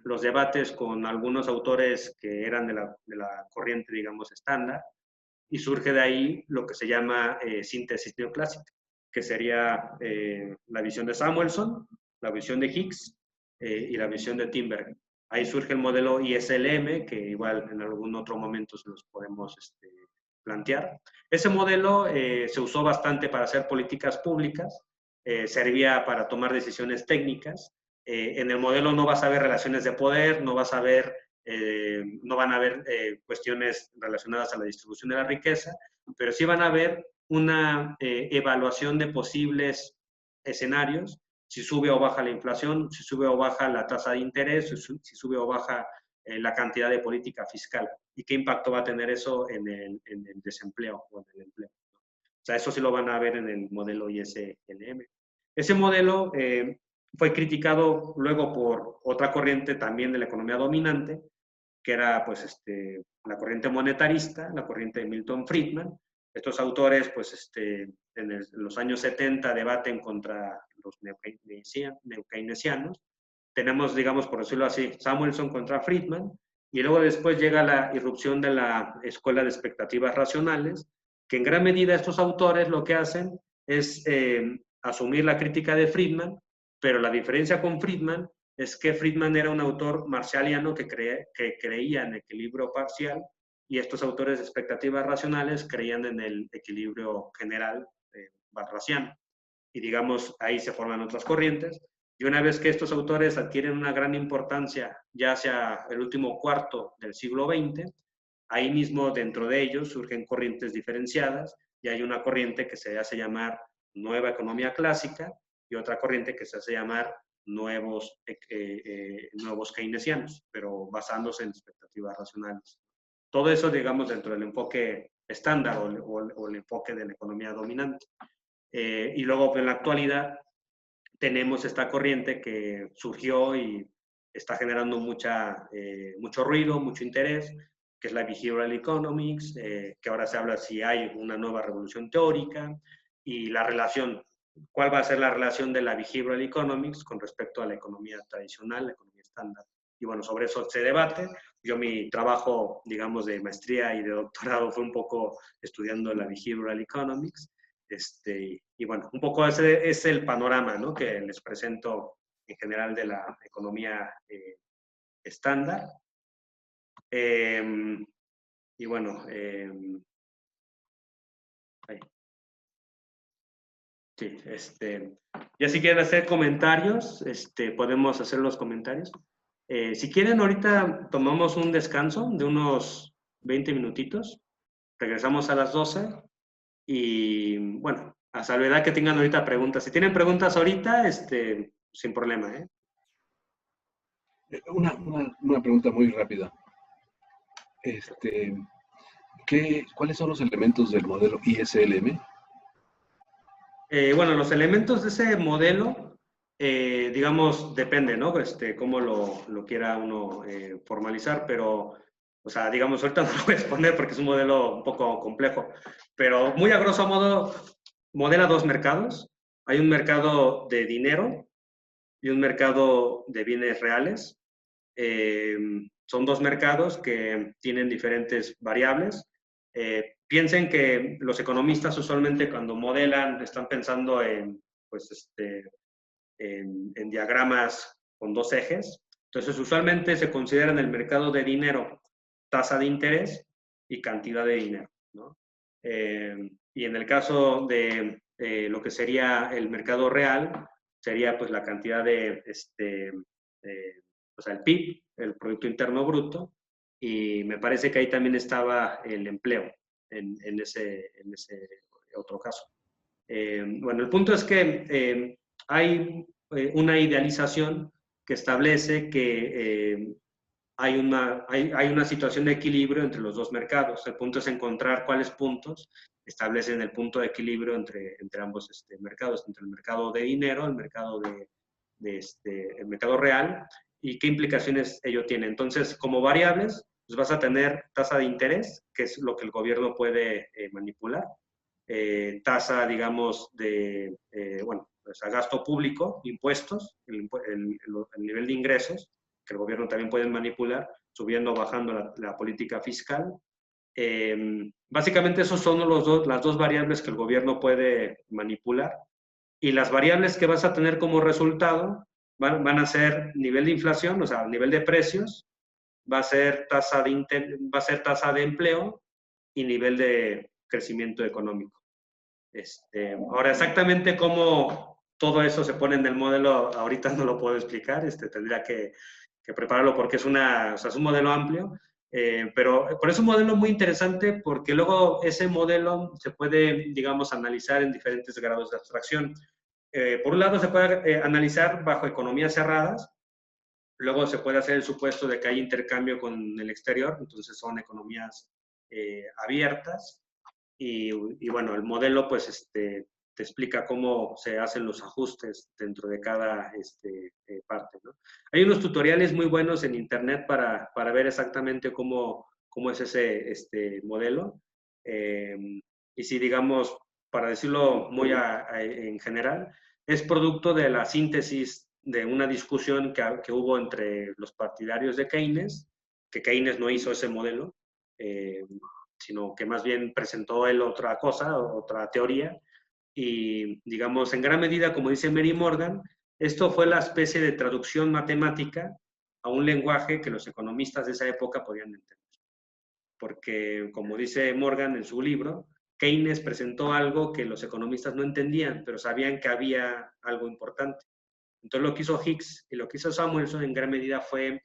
los debates con algunos autores que eran de la corriente, digamos, estándar, y surge de ahí lo que se llama síntesis neoclásica, que sería la visión de Samuelson, la visión de Higgs y la visión de Tinbergen. Ahí surge el modelo ISLM, que igual en algún otro momento se los podemos plantear. Ese modelo se usó bastante para hacer políticas públicas, servía para tomar decisiones técnicas. En el modelo no vas a ver relaciones de poder, no vas a ver no van a haber cuestiones relacionadas a la distribución de la riqueza, pero sí van a haber una evaluación de posibles escenarios, si sube o baja la inflación, si sube o baja la tasa de interés, si sube o baja la cantidad de política fiscal y qué impacto va a tener eso en el desempleo o en el empleo. O sea, eso sí lo van a ver en el modelo ISLM. Ese modelo fue criticado luego por otra corriente también de la economía dominante, que era pues la corriente monetarista, la corriente de Milton Friedman. Estos autores pues en los años 70 debaten contra los neokeynesianos. Tenemos, digamos, por decirlo así, Samuelson contra Friedman, y luego después llega la irrupción de la escuela de expectativas racionales, que en gran medida estos autores lo que hacen es asumir la crítica de Friedman, pero la diferencia con Friedman es que Friedman era un autor marshalliano que creía en el equilibrio parcial y estos autores de expectativas racionales creían en el equilibrio general barrasiano. Y digamos, ahí se forman otras corrientes. Y una vez que estos autores adquieren una gran importancia, ya hacia el último cuarto del siglo XX, ahí mismo dentro de ellos surgen corrientes diferenciadas y hay una corriente que se hace llamar nueva economía clásica y otra corriente que se hace llamar nuevos keynesianos, pero basándose en expectativas racionales. Todo eso, digamos, dentro del enfoque estándar o el enfoque de la economía dominante. Y luego, en la actualidad, tenemos esta corriente que surgió y está generando mucho ruido, mucho interés, que es la Behavioral Economics, que ahora se habla si hay una nueva revolución teórica y la relación, cuál va a ser la relación de la Behavioral Economics con respecto a la economía tradicional, la economía estándar. Y bueno, sobre eso se debate. yo mi trabajo, digamos, de maestría y de doctorado fue un poco estudiando la Behavioral Economics. Y bueno, un poco ese es el panorama, ¿no?, que les presento en general de la economía estándar. Y bueno, sí, ya si quieren hacer comentarios, podemos hacer los comentarios. Si quieren, ahorita tomamos un descanso de unos 20 minutitos. Regresamos a las 12 y, bueno, a salvedad que tengan ahorita preguntas. Si tienen preguntas ahorita, sin problema, ¿eh? Una pregunta muy rápida. ¿Cuáles son los elementos del modelo ISLM? Bueno, los elementos de ese modelo, digamos, depende, ¿no? Cómo lo quiera uno formalizar, pero, o sea, digamos, ahorita no lo voy a exponer porque es un modelo un poco complejo, pero muy a grosso modo, modela dos mercados. Hay un mercado de dinero y un mercado de bienes reales. Son dos mercados que tienen diferentes variables. Piensen que los economistas usualmente cuando modelan están pensando en, pues, en diagramas con dos ejes. Entonces, usualmente se considera en el mercado de dinero tasa de interés y cantidad de dinero, ¿no? Y en el caso de lo que sería el mercado real, sería pues la cantidad de, o sea, el PIB, el Producto Interno Bruto, y me parece que ahí también estaba el empleo en ese otro caso. Bueno, el punto es que hay una idealización que establece que hay una situación de equilibrio entre los dos mercados. El punto es encontrar cuáles puntos establecen el punto de equilibrio entre ambos mercados, entre el mercado de dinero, el mercado el mercado real, y qué implicaciones ello tiene. Entonces, como variables, pues vas a tener tasa de interés, que es lo que el gobierno puede manipular, tasa, digamos, de, bueno, pues a gasto público, impuestos, el nivel de ingresos, que el gobierno también puede manipular, subiendo o bajando la política fiscal. Básicamente esos son las dos variables que el gobierno puede manipular, y las variables que vas a tener como resultado van a ser nivel de inflación, o sea, nivel de precios, va a ser tasa de empleo y nivel de crecimiento económico. Ahora, exactamente cómo todo eso se pone en el modelo, ahorita no lo puedo explicar, tendría que prepararlo porque es un modelo amplio, pero es un modelo muy interesante porque luego ese modelo se puede, digamos, analizar en diferentes grados de abstracción. Por un lado, se puede analizar bajo economías cerradas, luego se puede hacer el supuesto de que hay intercambio con el exterior, entonces son economías abiertas, y bueno, el modelo pues te explica cómo se hacen los ajustes dentro de cada parte, ¿no? Hay unos tutoriales muy buenos en internet para ver exactamente cómo es ese modelo. Y si, digamos, para decirlo muy en general, es producto de la síntesis de una discusión que hubo entre los partidarios de Keynes, que Keynes no hizo ese modelo, sino que más bien presentó él otra cosa, otra teoría, y, digamos, en gran medida, como dice Mary Morgan, esto fue la especie de traducción matemática a un lenguaje que los economistas de esa época podían entender. Porque, como dice Morgan en su libro, Keynes presentó algo que los economistas no entendían, pero sabían que había algo importante. Entonces, lo que hizo Hicks y lo que hizo Samuelson en gran medida fue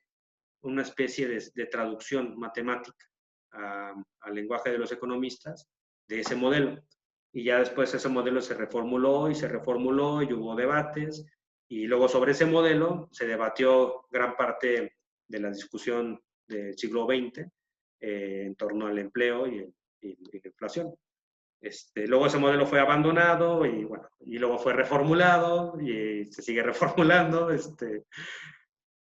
una especie de traducción matemática al lenguaje de los economistas de ese modelo. Y ya después ese modelo se reformuló y hubo debates, y luego sobre ese modelo se debatió gran parte de la discusión del siglo XX en torno al empleo y la inflación. Luego ese modelo fue abandonado y, bueno, y luego fue reformulado y se sigue reformulando.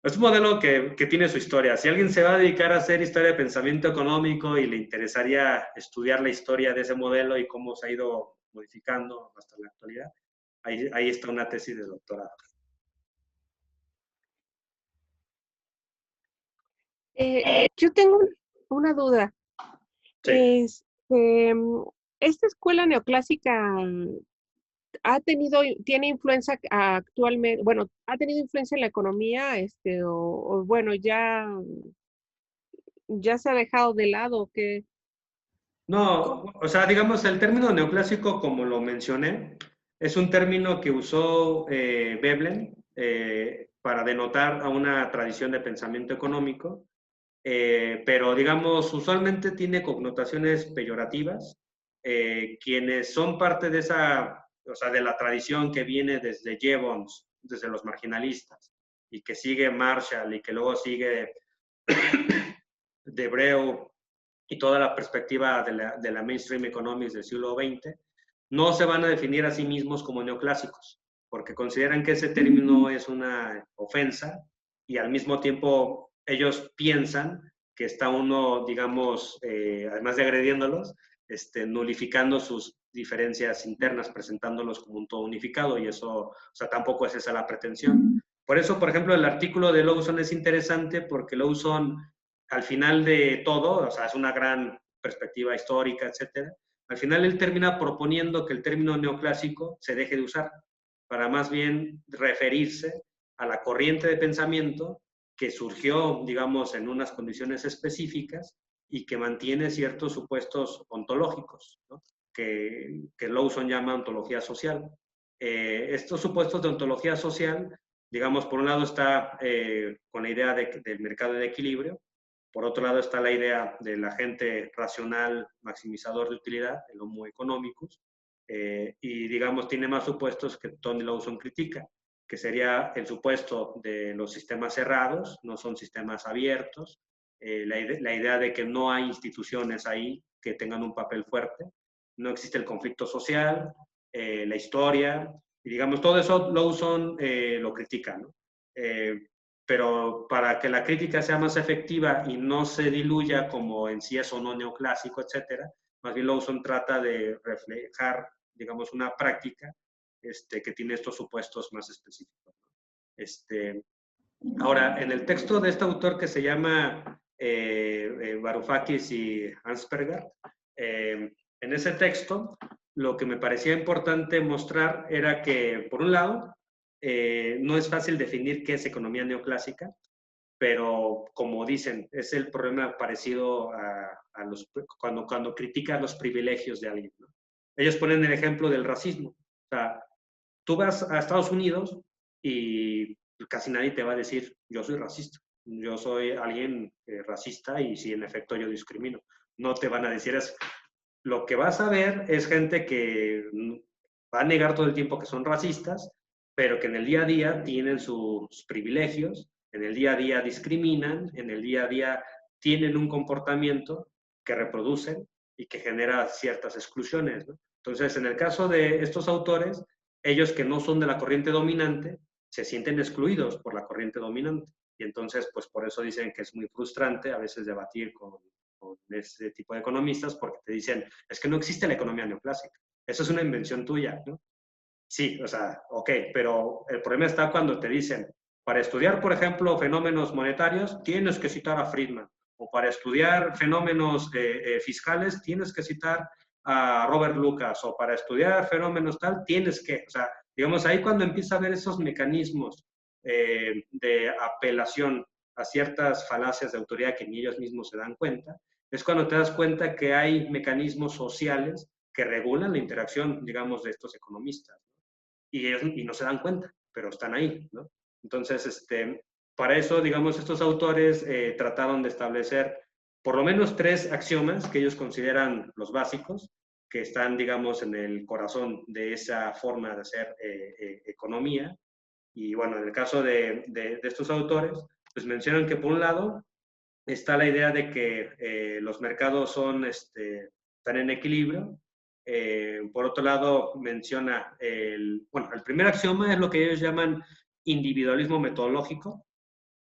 Es un modelo que tiene su historia. Si alguien se va a dedicar a hacer historia de pensamiento económico y le interesaría estudiar la historia de ese modelo y cómo se ha ido modificando hasta la actualidad, ahí está una tesis de doctorado. Yo tengo una duda. Sí. Esta escuela neoclásica tiene influencia actualmente, bueno, ha tenido influencia en la economía, o bueno, ya se ha dejado de lado, que No, o sea, digamos, el término neoclásico, como lo mencioné, es un término que usó Veblen para denotar a una tradición de pensamiento económico, pero digamos, usualmente tiene connotaciones peyorativas. Quienes son parte de esa, o sea, de la tradición que viene desde Jevons, desde los marginalistas, y que sigue Marshall y que luego sigue Debreu y toda la perspectiva de la mainstream economics del siglo XX, no se van a definir a sí mismos como neoclásicos, porque consideran que ese término es una ofensa y al mismo tiempo ellos piensan que está uno, digamos, además de agrediéndolos, nulificando sus diferencias internas, presentándolos como un todo unificado, y eso, o sea, tampoco es esa la pretensión. Por eso, por ejemplo, el artículo de Lawson es interesante porque Lawson, al final de todo, o sea, es una gran perspectiva histórica, etcétera. Al final él termina proponiendo que el término neoclásico se deje de usar para más bien referirse a la corriente de pensamiento que surgió, digamos, en unas condiciones específicas y que mantiene ciertos supuestos ontológicos, ¿no? que Lawson llama ontología social. Estos supuestos de ontología social, digamos, por un lado está con la idea del mercado de equilibrio, por otro lado está la idea del agente racional maximizador de utilidad, el homo economicus, y digamos tiene más supuestos que Tony Lawson critica, que sería el supuesto de los sistemas cerrados, no son sistemas abiertos, la idea de que no hay instituciones ahí que tengan un papel fuerte, no existe el conflicto social, la historia, y digamos todo eso Lawson lo critica, ¿no? Pero para que la crítica sea más efectiva y no se diluya como en si es o no neoclásico, etcétera, más bien Lawson trata de reflejar, digamos, una práctica que tiene estos supuestos más específicos. Ahora, en el texto de este autor que se llama Varoufakis y Ansperger, en ese texto, lo que me parecía importante mostrar era que, por un lado, no es fácil definir qué es economía neoclásica, pero como dicen, es el problema parecido a cuando critica los privilegios de alguien, ¿no? Ellos ponen el ejemplo del racismo. O sea, tú vas a Estados Unidos y casi nadie te va a decir, yo soy racista, yo soy alguien racista y sí, en efecto, yo discrimino. No te van a decir eso. Lo que vas a ver es gente que va a negar todo el tiempo que son racistas, pero que en el día a día tienen sus privilegios, en el día a día discriminan, en el día a día tienen un comportamiento que reproducen y que genera ciertas exclusiones, ¿no? Entonces, en el caso de estos autores, ellos que no son de la corriente dominante, se sienten excluidos por la corriente dominante. Y entonces, pues por eso dicen que es muy frustrante a veces debatir con ese tipo de economistas, porque te dicen, es que no existe la economía neoclásica, eso es una invención tuya, ¿no? Sí, o sea, ok, pero el problema está cuando te dicen, para estudiar, por ejemplo, fenómenos monetarios, tienes que citar a Friedman, o para estudiar fenómenos fiscales, tienes que citar a Robert Lucas, o para estudiar fenómenos tal, tienes que, o sea, digamos, ahí cuando empieza a ver esos mecanismos de apelación a ciertas falacias de autoridad que ni ellos mismos se dan cuenta, es cuando te das cuenta que hay mecanismos sociales que regulan la interacción, digamos, de estos economistas. Y ellos y no se dan cuenta, pero están ahí, ¿no? Entonces, para eso, digamos, estos autores trataron de establecer por lo menos 3 axiomas que ellos consideran los básicos, que están, digamos, en el corazón de esa forma de hacer economía. Y bueno, en el caso de estos autores, pues mencionan que por un lado está la idea de que los mercados están en equilibrio. Por otro lado, menciona el primer axioma es lo que ellos llaman individualismo metodológico.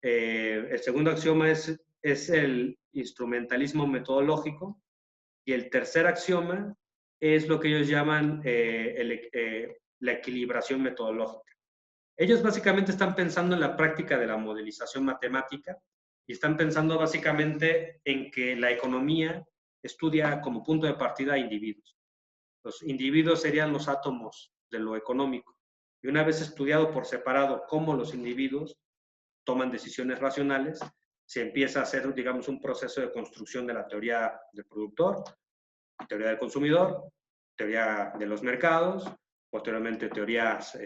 El segundo axioma es el instrumentalismo metodológico. Y el tercer axioma es lo que ellos llaman la equilibración metodológica. Ellos básicamente están pensando en la práctica de la modelización matemática y están pensando básicamente en que la economía estudia como punto de partida a individuos. Los individuos serían los átomos de lo económico. Y una vez estudiado por separado cómo los individuos toman decisiones racionales, se empieza a hacer, digamos, un proceso de construcción de la teoría del productor, teoría del consumidor, teoría de los mercados, posteriormente teorías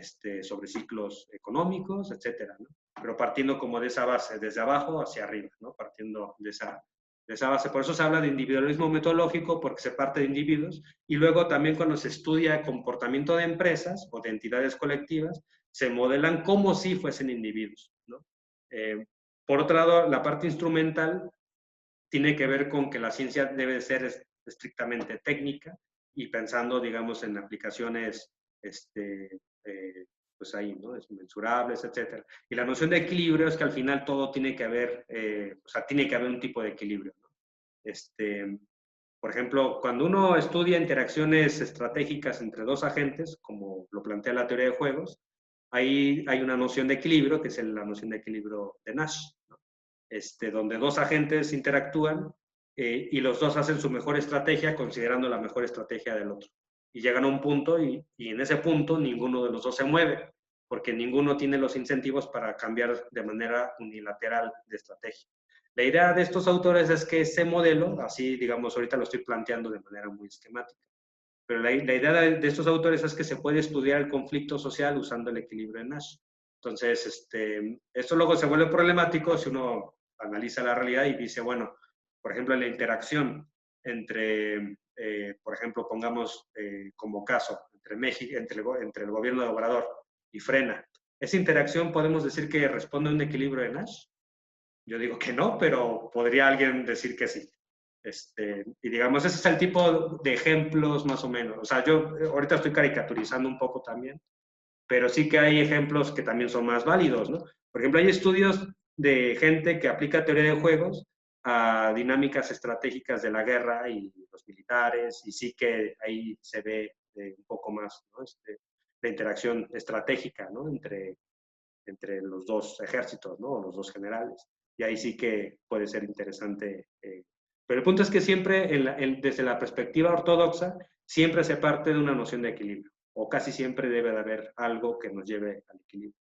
sobre ciclos económicos, etcétera, ¿no? Pero partiendo como de esa base, desde abajo hacia arriba, ¿no? Partiendo de esa base. Por eso se habla de individualismo metodológico, porque se parte de individuos, y luego también cuando se estudia el comportamiento de empresas o de entidades colectivas, se modelan como si fuesen individuos, ¿no? Por otro lado, la parte instrumental tiene que ver con que la ciencia debe ser estrictamente técnica y pensando, digamos, en aplicaciones, pues ahí, ¿no? Mensurables, etcétera. Y la noción de equilibrio es que al final todo tiene que haber, o sea, tiene que haber un tipo de equilibrio, ¿no? Por ejemplo, cuando uno estudia interacciones estratégicas entre dos agentes, como lo plantea la teoría de juegos, ahí hay una noción de equilibrio, que es la noción de equilibrio de Nash, ¿no? Donde dos agentes interactúan y los dos hacen su mejor estrategia considerando la mejor estrategia del otro. Y llegan a un punto y en ese punto ninguno de los dos se mueve, porque ninguno tiene los incentivos para cambiar de manera unilateral de estrategia. La idea de estos autores es que ese modelo, así digamos, ahorita lo estoy planteando de manera muy esquemática, pero la idea de estos autores es que se puede estudiar el conflicto social usando el equilibrio de Nash. Entonces, esto luego se vuelve problemático si uno analiza la realidad y dice, bueno, por ejemplo, la interacción entre, por ejemplo, pongamos como caso, entre México, entre el gobierno de Obrador y Frena. ¿Esa interacción podemos decir que responde a un equilibrio de Nash? Yo digo que no, pero podría alguien decir que sí. Y digamos, ese es el tipo de ejemplos más o menos. O sea, yo ahorita estoy caricaturizando un poco también, pero sí que hay ejemplos que también son más válidos, ¿no? Por ejemplo, hay estudios de gente que aplica teoría de juegos a dinámicas estratégicas de la guerra y los militares, y sí que ahí se ve un poco más, ¿no? La interacción estratégica, ¿no? Entre los dos ejércitos, ¿no? O los dos generales. Y ahí sí que puede ser interesante. Pero el punto es que siempre, desde la perspectiva ortodoxa, siempre se parte de una noción de equilibrio, o casi siempre debe de haber algo que nos lleve al equilibrio.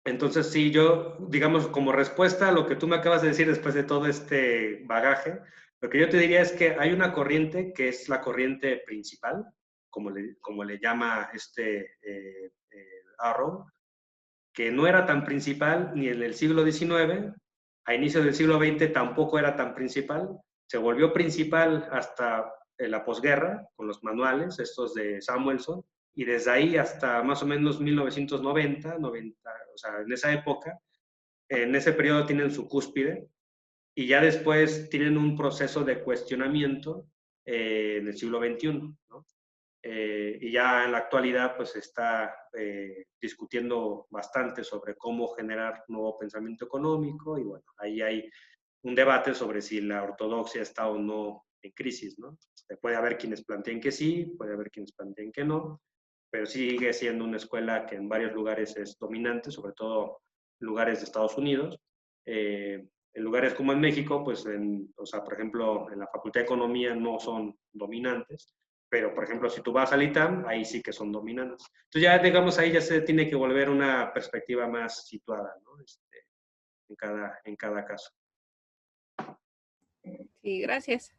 Entonces, sí, yo, digamos, como respuesta a lo que tú me acabas de decir después de todo este bagaje, lo que yo te diría es que hay una corriente que es la corriente principal, como le llama Arrow, que no era tan principal ni en el siglo XIX, a inicio del siglo XX tampoco era tan principal, se volvió principal hasta la posguerra, con los manuales, estos de Samuelson, y desde ahí hasta más o menos 1990, 90, o sea, en esa época, en ese periodo tienen su cúspide, y ya después tienen un proceso de cuestionamiento en el siglo XXI, ¿no? Y ya en la actualidad pues se está discutiendo bastante sobre cómo generar nuevo pensamiento económico y bueno, ahí hay un debate sobre si la ortodoxia está o no en crisis, ¿no? Puede haber quienes planteen que sí, puede haber quienes planteen que no, pero sigue siendo una escuela que en varios lugares es dominante, sobre todo en lugares de Estados Unidos. En lugares como en México, pues, o sea, por ejemplo, en la Facultad de Economía no son dominantes, pero, por ejemplo, si tú vas al ITAM, ahí sí que son dominantes. Entonces ya, digamos, ahí ya se tiene que volver una perspectiva más situada, ¿no? En cada caso. Sí, gracias.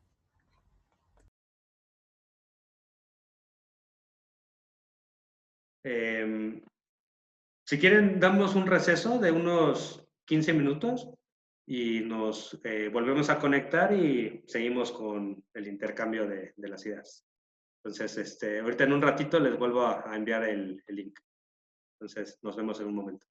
Si quieren, damos un receso de unos 15 minutos y nos volvemos a conectar y seguimos con el intercambio de las ideas. Entonces, ahorita en un ratito les vuelvo a enviar el link. Entonces, nos vemos en un momento.